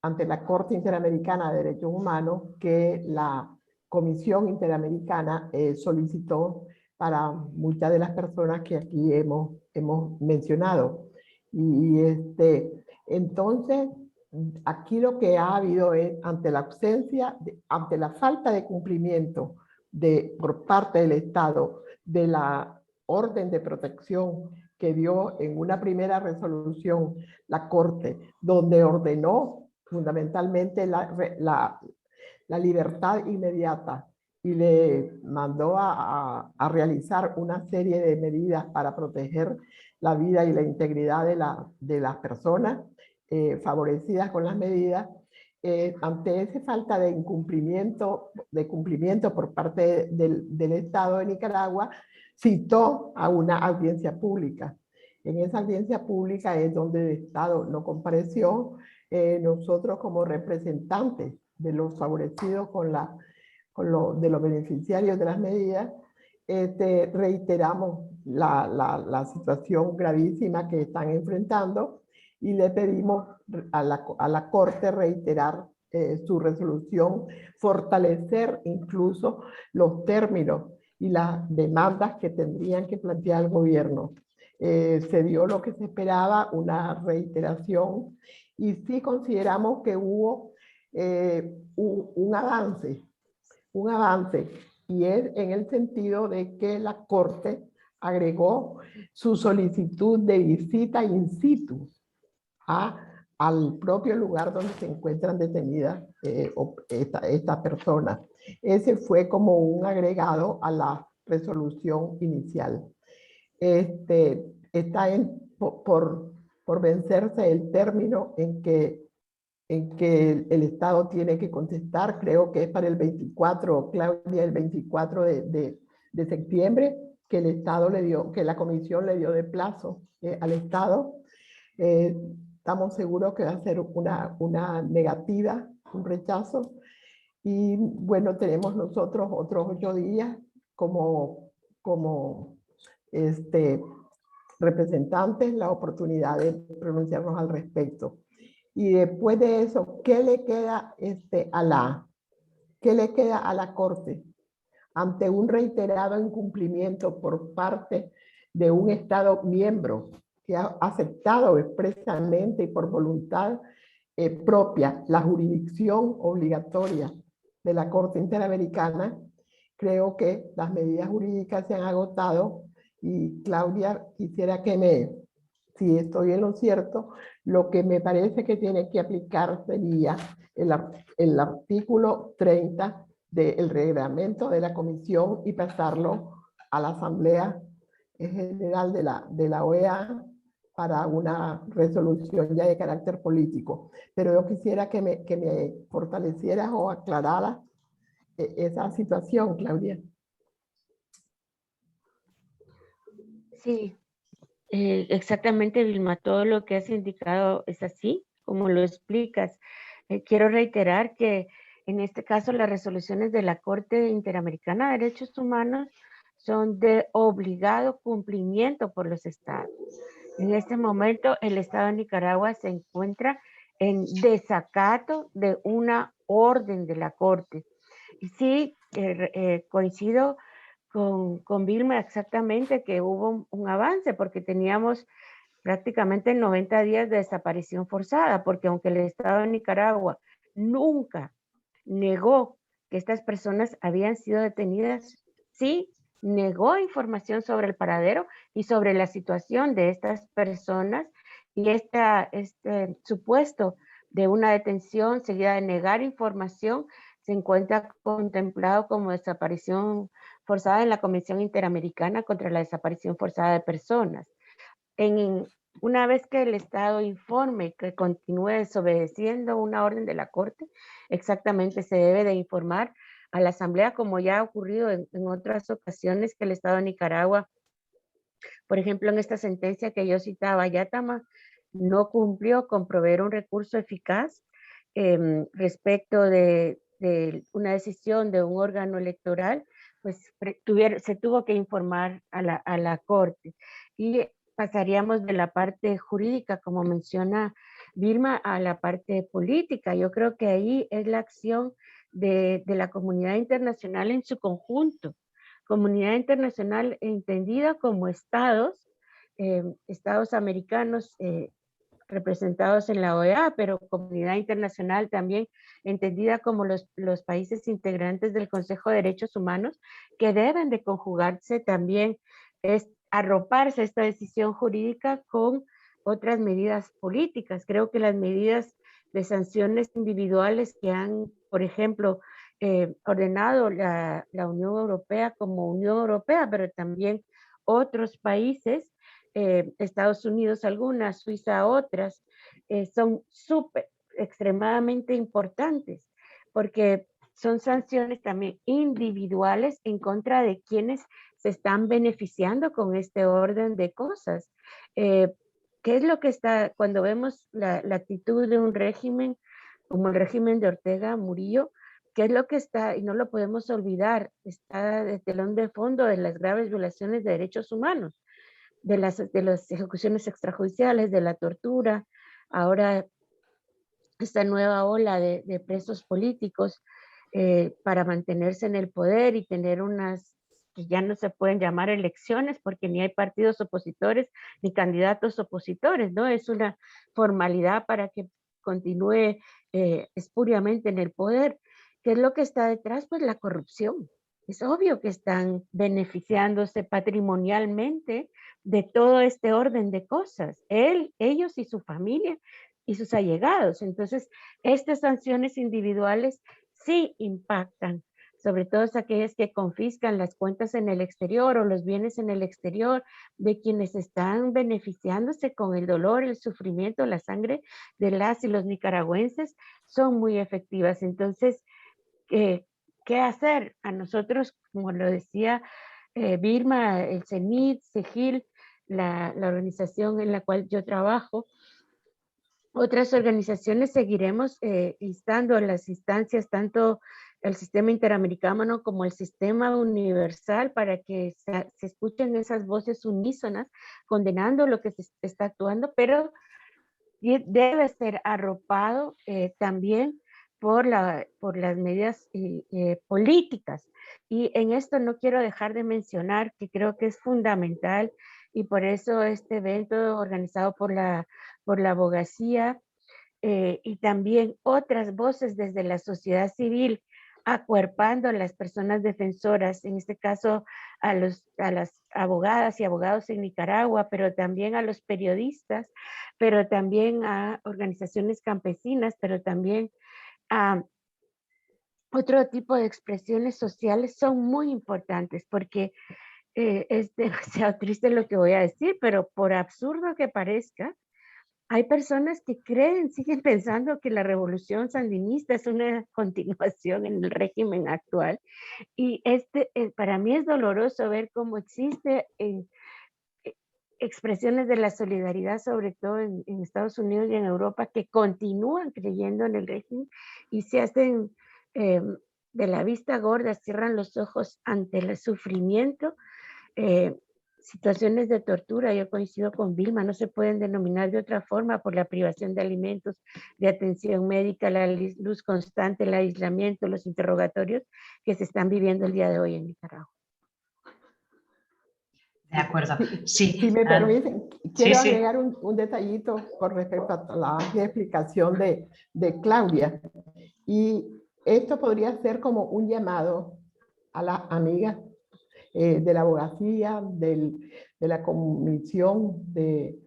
ante la Corte Interamericana de Derechos Humanos que la Comisión Interamericana solicitó para muchas de las personas que aquí hemos mencionado. Entonces, aquí lo que ha habido es, ante la ausencia, ante la falta de cumplimiento por parte del Estado de la orden de protección que dio en una primera resolución la Corte, donde ordenó fundamentalmente la libertad inmediata y le mandó a realizar una serie de medidas para proteger la vida y la integridad de las personas favorecidas con las medidas. Ante esa falta de cumplimiento por parte del Estado de Nicaragua, citó a una audiencia pública. En esa audiencia pública es donde el Estado no compareció. Nosotros como representantes de los favorecidos de los beneficiarios de las medidas, reiteramos la situación gravísima que están enfrentando y le pedimos a la Corte reiterar su resolución, fortalecer incluso los términos y las demandas que tendrían que plantear el gobierno. Se dio lo que se esperaba, una reiteración, y sí consideramos que hubo un avance, y es en el sentido de que la Corte agregó su solicitud de visita in situ al propio lugar donde se encuentran detenidas esta persona. Ese fue como un agregado a la resolución inicial. Está por vencerse el término en que el Estado tiene que contestar, creo que es para el 24, Claudia, el 24 de septiembre, que el Estado le dio, que la Comisión le dio de plazo al Estado. Estamos seguros que va a ser una negativa, un rechazo. Y bueno, tenemos nosotros otros 8 días como representantes la oportunidad de pronunciarnos al respecto. Y después de eso, ¿qué le queda a la Corte ante un reiterado incumplimiento por parte de un Estado miembro que ha aceptado expresamente y por voluntad propia la jurisdicción obligatoria de la Corte Interamericana? Creo que las medidas jurídicas se han agotado y Claudia, quisiera si estoy en lo cierto, lo que me parece que tiene que aplicar sería el artículo 30 del reglamento de la Comisión y pasarlo a la Asamblea General de la OEA para una resolución ya de carácter político. Pero yo quisiera que me fortalecieras o aclararas esa situación, Claudia. Sí, exactamente, Vilma, todo lo que has indicado es así, como lo explicas. Quiero reiterar que en este caso las resoluciones de la Corte Interamericana de Derechos Humanos son de obligado cumplimiento por los estados. En este momento el Estado de Nicaragua se encuentra en desacato de una orden de la Corte. Y sí, coincido con Vilma exactamente que hubo un avance porque teníamos prácticamente 90 días de desaparición forzada, porque aunque el Estado de Nicaragua nunca negó que estas personas habían sido detenidas, sí negó información sobre el paradero y sobre la situación de estas personas, y este supuesto de una detención seguida de negar información se encuentra contemplado como desaparición forzada en la Comisión Interamericana contra la Desaparición Forzada de Personas. Una vez que el Estado informe que continúe desobedeciendo una orden de la Corte, exactamente se debe de informar a la Asamblea, como ya ha ocurrido en otras ocasiones que el Estado de Nicaragua, por ejemplo, en esta sentencia que yo citaba, Yatama no cumplió con proveer un recurso eficaz respecto de una decisión de un órgano electoral, pues se tuvo que informar a la Corte. Y pasaríamos de la parte jurídica, como menciona Vilma, a la parte política. Yo creo que ahí es la acción de la comunidad internacional en su conjunto. Comunidad internacional entendida como estados, estados americanos representados en la OEA, pero comunidad internacional también entendida como los países integrantes del Consejo de Derechos Humanos, que deben de conjugarse también, es arroparse esta decisión jurídica con otras medidas políticas. Creo que las medidas de sanciones individuales que han, por ejemplo, ordenado la Unión Europea como Unión Europea, pero también otros países, Estados Unidos algunas, Suiza otras, son extremadamente importantes, porque son sanciones también individuales en contra de quienes se están beneficiando con este orden de cosas. ¿Qué es lo que está, cuando vemos la actitud de un régimen, como el régimen de Ortega Murillo, qué es lo que está, y no lo podemos olvidar, está de telón de fondo de las graves violaciones de derechos humanos, de las ejecuciones extrajudiciales, de la tortura, ahora esta nueva ola de presos políticos para mantenerse en el poder y tener unas que ya no se pueden llamar elecciones porque ni hay partidos opositores ni candidatos opositores, ¿no? Es una formalidad para que continúe espuriamente en el poder. ¿Qué es lo que está detrás? Pues la corrupción. Es obvio que están beneficiándose patrimonialmente de todo este orden de cosas, ellos y su familia y sus allegados. Entonces, estas sanciones individuales sí impactan, sobre todo aquellas que confiscan las cuentas en el exterior o los bienes en el exterior de quienes están beneficiándose con el dolor, el sufrimiento, la sangre de las y los nicaragüenses, son muy efectivas. Entonces, ¿qué hacer? A nosotros, como lo decía Vilma, el CENIT, CEGIL, la organización en la cual yo trabajo, otras organizaciones seguiremos instando a las instancias, tanto el sistema interamericano como el sistema universal, para que se escuchen esas voces unísonas condenando lo que se está actuando, pero debe ser arropado también por las medidas políticas. Y en esto no quiero dejar de mencionar que creo que es fundamental, y por eso este evento organizado por la abogacía y también otras voces desde la sociedad civil, acuerpando a las personas defensoras, en este caso a las abogadas y abogados en Nicaragua, pero también a los periodistas, pero también a organizaciones campesinas, pero también a otro tipo de expresiones sociales, son muy importantes, porque es demasiado triste lo que voy a decir, pero por absurdo que parezca, hay personas que creen, siguen pensando que la revolución sandinista es una continuación en el régimen actual. Y para mí es doloroso ver cómo existe expresiones de la solidaridad, sobre todo en Estados Unidos y en Europa, que continúan creyendo en el régimen y se hacen de la vista gorda, cierran los ojos ante el sufrimiento. Situaciones de tortura, yo coincido con Vilma, no se pueden denominar de otra forma, por la privación de alimentos, de atención médica, la luz constante, el aislamiento, los interrogatorios que se están viviendo el día de hoy en Nicaragua. De acuerdo, sí. Si me permiten, quiero sí. agregar un detallito con respecto a la amplia explicación de Claudia. Y esto podría ser como un llamado a las amigas de la abogacía, de la comisión de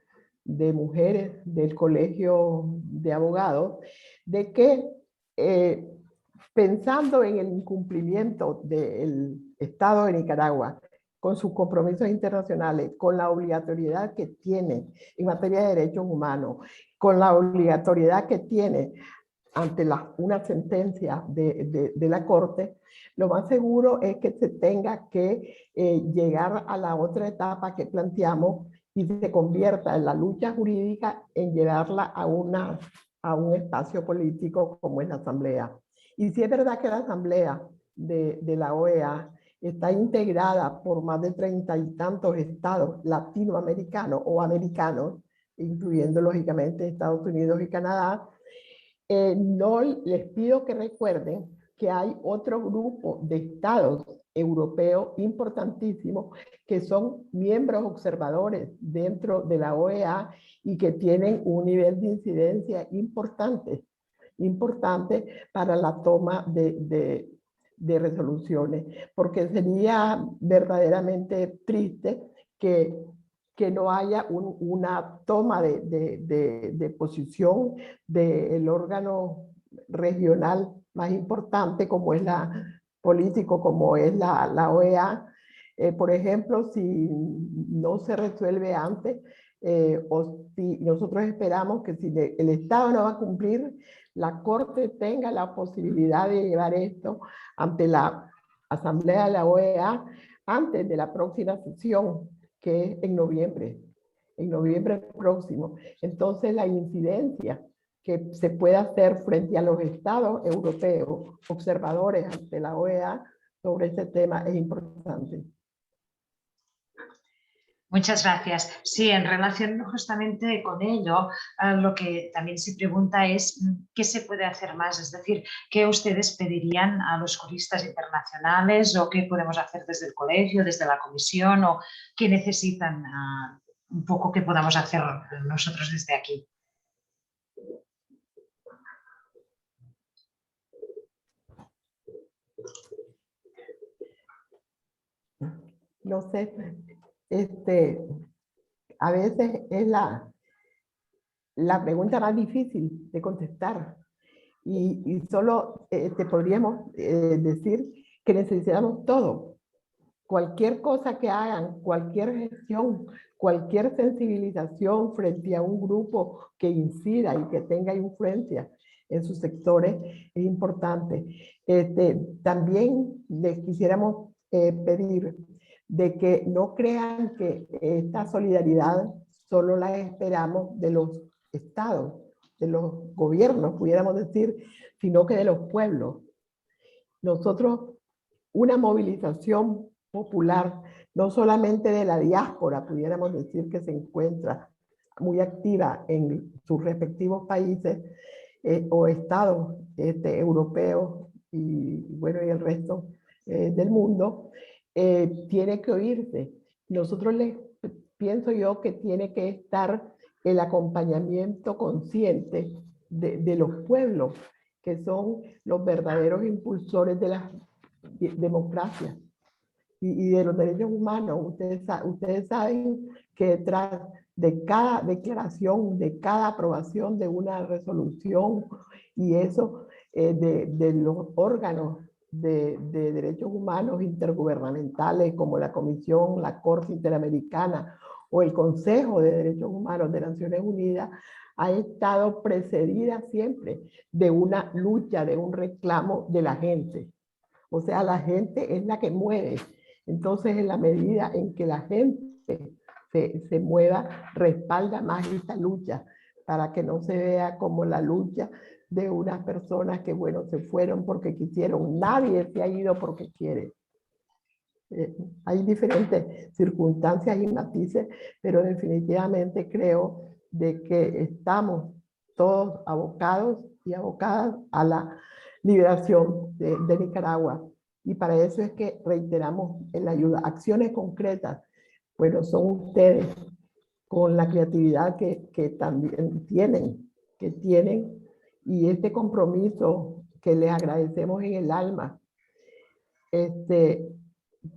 mujeres del Colegio de Abogados, de que pensando en el incumplimiento del Estado de Nicaragua con sus compromisos internacionales, con la obligatoriedad que tiene en materia de derechos humanos, con la obligatoriedad que tiene ante una sentencia de la Corte, lo más seguro es que se tenga que llegar a la otra etapa que planteamos y se convierta en la lucha jurídica en llevarla a una a un espacio político como es la Asamblea. Y si es verdad que la Asamblea de la OEA está integrada por más de 30 y tantos estados latinoamericanos o americanos, incluyendo lógicamente Estados Unidos y Canadá, no les pido que recuerden que hay otro grupo de estados europeos importantísimos que son miembros observadores dentro de la OEA y que tienen un nivel de incidencia importante para la toma de resoluciones, porque sería verdaderamente triste que no haya una toma de posición del órgano regional más importante como es político como es la OEA. Por ejemplo, si no se resuelve antes, o si nosotros esperamos que si el Estado no va a cumplir, la Corte tenga la posibilidad de llevar esto ante la Asamblea de la OEA antes de la próxima sesión, que es en noviembre próximo. Entonces la incidencia que se puede hacer frente a los estados europeos, observadores ante la OEA, sobre este tema es importante. Muchas gracias. Sí, en relación justamente con ello, lo que también se pregunta es qué se puede hacer más, es decir, qué ustedes pedirían a los juristas internacionales o qué podemos hacer desde el colegio, desde la comisión o qué necesitan un poco que podamos hacer nosotros desde aquí. No sé, a veces es la pregunta más difícil de contestar y solo podríamos decir que necesitamos todo. Cualquier cosa que hagan, cualquier gestión, cualquier sensibilización frente a un grupo que incida y que tenga influencia en sus sectores es importante. También les quisiéramos pedir de que no crean que esta solidaridad solo la esperamos de los estados, de los gobiernos, pudiéramos decir, sino que de los pueblos. Nosotros, una movilización popular, no solamente de la diáspora, pudiéramos decir que se encuentra muy activa en sus respectivos países o estados europeos y bueno, y el resto del mundo, tiene que oírse. Nosotros pienso yo que tiene que estar el acompañamiento consciente de los pueblos, que son los verdaderos impulsores de la democracia y de los derechos humanos. Ustedes saben que detrás de cada declaración, de cada aprobación de una resolución y eso de los órganos de derechos humanos intergubernamentales como la Comisión, la Corte Interamericana o el Consejo de Derechos Humanos de Naciones Unidas, ha estado precedida siempre de una lucha, de un reclamo de la gente. O sea, la gente es la que mueve. Entonces, en la medida en que la gente se mueva, respalda más esta lucha para que no se vea como la lucha de unas personas que, bueno, se fueron porque quisieron. Nadie se ha ido porque quiere. Hay diferentes circunstancias y matices, pero definitivamente creo de que estamos todos abocados y abocadas a la liberación de Nicaragua. Y para eso es que reiteramos en la ayuda. Acciones concretas, bueno, son ustedes con la creatividad que también tienen, y este compromiso que les agradecemos en el alma,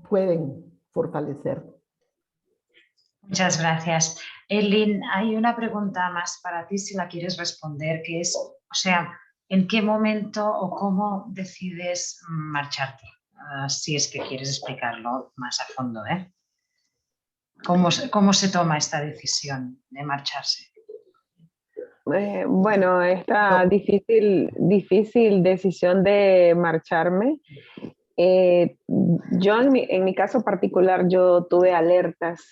pueden fortalecer. Muchas gracias. Elin, hay una pregunta más para ti, si la quieres responder, que es, o sea, ¿en qué momento o cómo decides marcharte? Si es que quieres explicarlo más a fondo, ¿eh? ¿Cómo se toma esta decisión de marcharse? Bueno, esta difícil decisión de marcharme, yo en mi caso particular, yo tuve alertas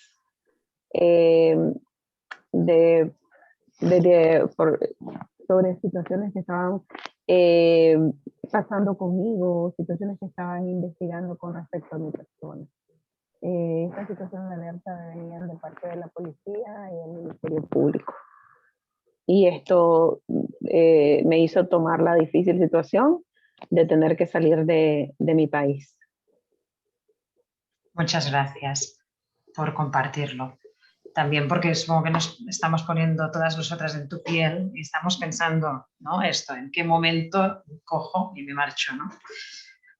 sobre situaciones que estaban pasando conmigo, situaciones que estaban investigando con respecto a mi persona. Esta situación de alerta venían de parte de la policía y el Ministerio Público. Y esto me hizo tomar la difícil situación de tener que salir de mi país. Muchas gracias por compartirlo. También porque supongo que nos estamos poniendo todas nosotras en tu piel y estamos pensando, ¿no? Esto, ¿en qué momento cojo y me marcho, ¿no?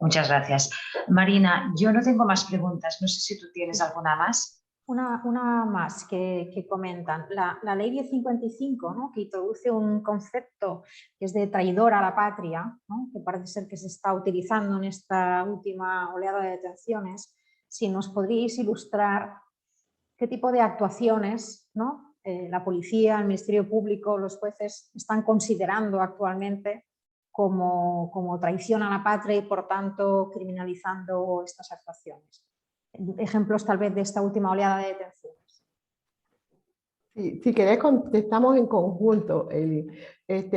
Muchas gracias. Marina, yo no tengo más preguntas. No sé si tú tienes alguna más. Una más que comentan. La ley 1055, ¿no? Que introduce un concepto que es de traidor a la patria, ¿no? Que parece ser que se está utilizando en esta última oleada de detenciones. Si nos podríais ilustrar qué tipo de actuaciones, ¿no? La policía, el Ministerio Público, los jueces están considerando actualmente como traición a la patria y por tanto criminalizando estas actuaciones. Ejemplos tal vez de esta última oleada de detenciones. Sí, si querés contestamos en conjunto, Eli.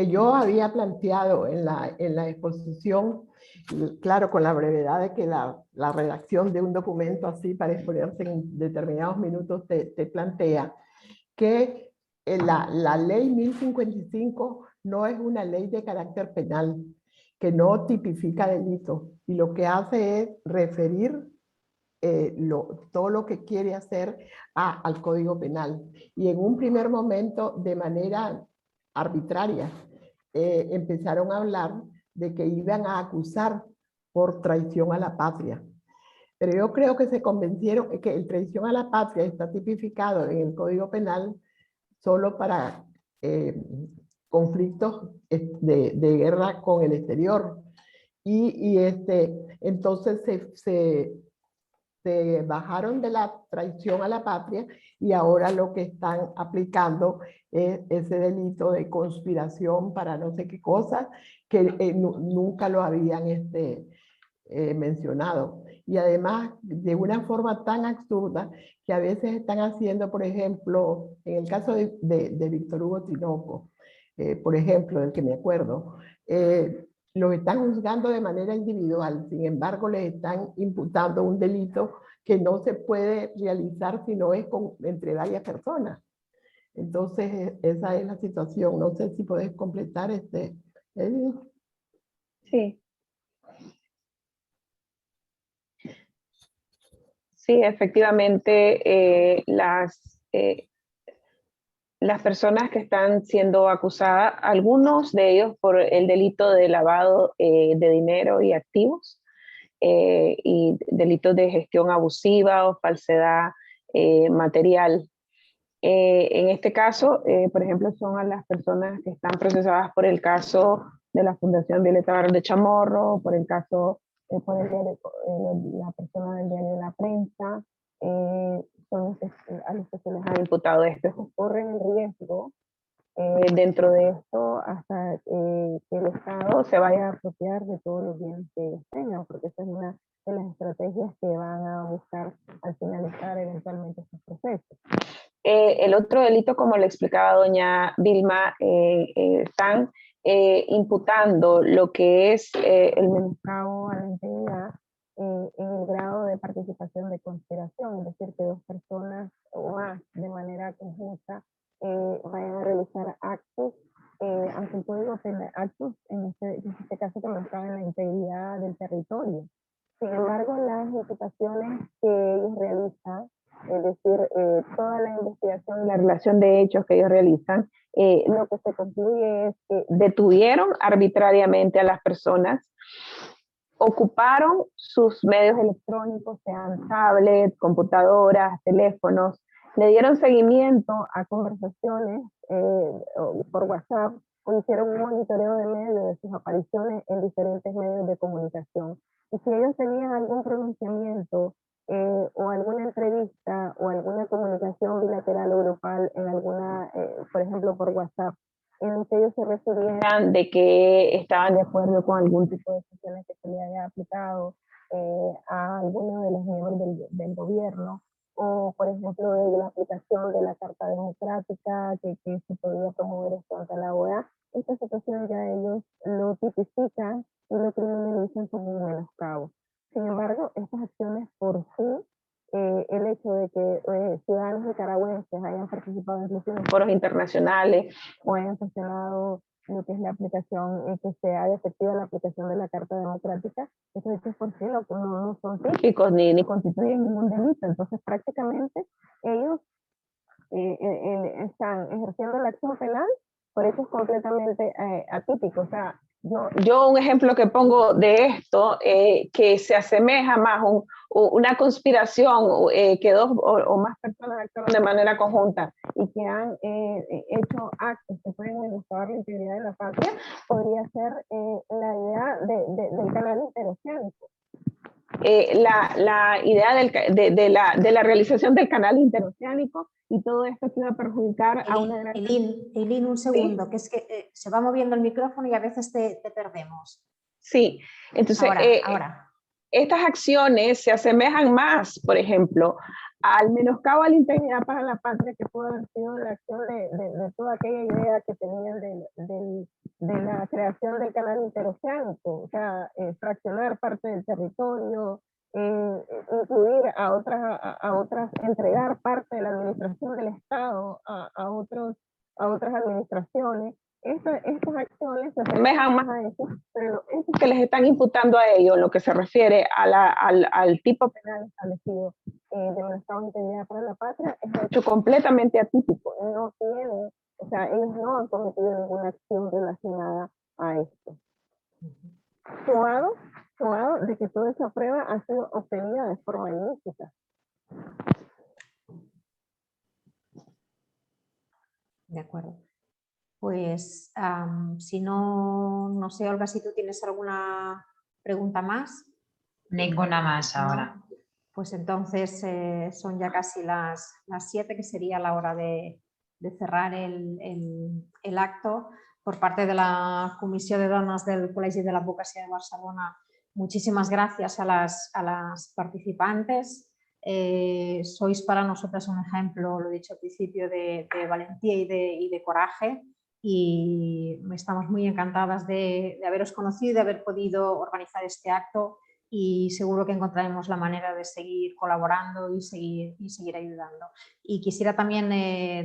Yo había planteado en la exposición, claro, con la brevedad de que la redacción de un documento así para exponerse en determinados minutos te plantea que la ley 1055 no es una ley de carácter penal, que no tipifica delitos, y lo que hace es referir todo lo que quiere hacer al Código Penal. Y en un primer momento, de manera arbitraria, empezaron a hablar de que iban a acusar por traición a la patria. Pero yo creo que se convencieron que el traición a la patria está tipificado en el Código Penal solo para conflictos de guerra con el exterior. Entonces se bajaron de la traición a la patria y ahora lo que están aplicando es ese delito de conspiración para no sé qué cosa, que nunca lo habían mencionado. Y además de una forma tan absurda que a veces están haciendo, por ejemplo, en el caso de Víctor Hugo Tinoco, por ejemplo, del que me acuerdo, los están juzgando de manera individual, sin embargo les están imputando un delito que no se puede realizar si no es entre varias personas. Entonces esa es la situación. No sé si podés completar Sí. Sí, efectivamente, las personas que están siendo acusadas, algunos de ellos por el delito de lavado de dinero y activos, y delitos de gestión abusiva o falsedad material. En este caso, por ejemplo, son a las personas que están procesadas por el caso de la Fundación Violeta Barros de Chamorro, por el caso por la persona del diario La Prensa, son a los que se les ha imputado esto. Estos corren el riesgo dentro de esto hasta que el Estado se vaya a apropiar de todos los bienes que ellos tengan, porque esa es una de las estrategias que van a buscar al finalizar eventualmente estos procesos. El otro delito, como le explicaba doña Vilma, están imputando lo que es el menoscabo a la integridad en el grado de participación de conspiración, es decir, que dos personas o más de manera conjunta vayan a realizar actos ante el Código Penal, actos en este caso que menoscaban la integridad del territorio. Sin embargo, las imputaciones que ellos realizan, es decir, toda la investigación y la relación de hechos que ellos realizan, lo que se concluye es que detuvieron arbitrariamente a las personas, ocuparon sus medios electrónicos, sean tablets, computadoras, teléfonos, le dieron seguimiento a conversaciones por WhatsApp, o hicieron un monitoreo de medios de sus apariciones en diferentes medios de comunicación. Y si ellos tenían algún pronunciamiento o alguna entrevista o alguna comunicación bilateral o grupal en alguna, por ejemplo, por WhatsApp, en el que ellos se refirieran de que estaban de acuerdo con algún tipo de sanciones que se le haya aplicado a alguno de los miembros del gobierno, o por ejemplo de la aplicación de la Carta Democrática, que se podría promover esto ante la OEA. Esta situación ya ellos lo tipifican y lo criminalizan como un menoscabo. Sin embargo, estas acciones por sí, el hecho de que ciudadanos nicaragüenses hayan participado incluso en foros internacionales o hayan sancionado lo que es la aplicación, que se haga efectiva la aplicación de la Carta Democrática, esos hechos por sí no son típicos ni constituyen ningún delito. Entonces prácticamente ellos están ejerciendo la acción penal por hechos completamente atípicos. O sea, yo un ejemplo que pongo de esto, que se asemeja más a una conspiración, que dos o más personas actuaron de manera conjunta y que han hecho actos que pueden menoscabar la integridad de la patria, podría ser la idea del canal interoceánico. La idea de la realización del canal interoceánico y todo esto que iba a perjudicar a una gran... Eileen, un segundo, ¿sí? Que es que se va moviendo el micrófono y a veces te perdemos. Sí, entonces ahora. Estas acciones se asemejan más, por ejemplo, al menoscabo a la integridad para la patria que pudo haber sido la acción de toda aquella idea que tenían de la creación del canal interoceánico, o sea, fraccionar parte del territorio, incluir a otras, entregar parte de la administración del Estado a otras administraciones. Estas acciones se asemejan más a eso, pero eso que les están imputando a ellos, en lo que se refiere al tipo penal establecido de menoscabo de integridad para la patria, es un hecho completamente atípico. No tienen, o sea, ellos no han cometido ninguna acción relacionada a esto. Sumado de que toda esa prueba ha sido obtenida de forma ilícita. De acuerdo. Pues si no sé, Olga, si tú tienes alguna pregunta más. Ninguna más ahora. ¿No? Pues entonces son ya casi las 7, que sería la hora de cerrar el acto. Por parte de la Comissió de Dones del Col·legi de l'Advocacia de Barcelona, muchísimas gracias a las participantes. Sois para nosotras un ejemplo, lo he dicho al principio, de valentía y de coraje, y estamos muy encantadas de haberos conocido y de haber podido organizar este acto, y seguro que encontraremos la manera de seguir colaborando y seguir ayudando. Y quisiera también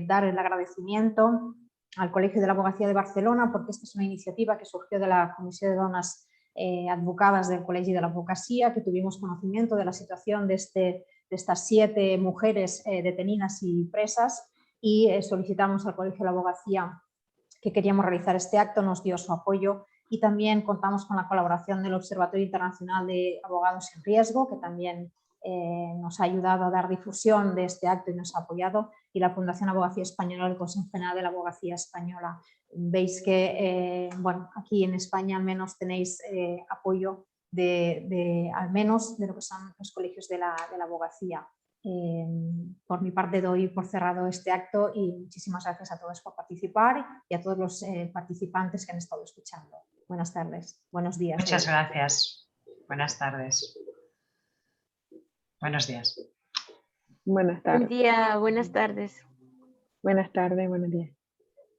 dar el agradecimiento al Colegio de la Abogacía de Barcelona, porque esta es una iniciativa que surgió de la Comissió de Dones Advocades del Col·legi de l'Advocacia, que tuvimos conocimiento de la situación de estas 7 mujeres detenidas y presas, y solicitamos al Colegio de la Abogacía que queríamos realizar este acto, nos dio su apoyo, y también contamos con la colaboración del Observatorio Internacional de Abogados en Riesgo, que también nos ha ayudado a dar difusión de este acto y nos ha apoyado, y la Fundación Abogacía Española del Consejo General de la Abogacía Española. Veis que bueno, aquí en España al menos tenéis apoyo al menos de lo que son los colegios de la abogacía. Por mi parte doy por cerrado este acto y muchísimas gracias a todos por participar y a todos los participantes que han estado escuchando. Buenas tardes, buenos días. Muchas gracias. Buenas tardes. Buenos días. Buenas tardes. Buen día, buenas tardes. Buenas tardes, buenos días.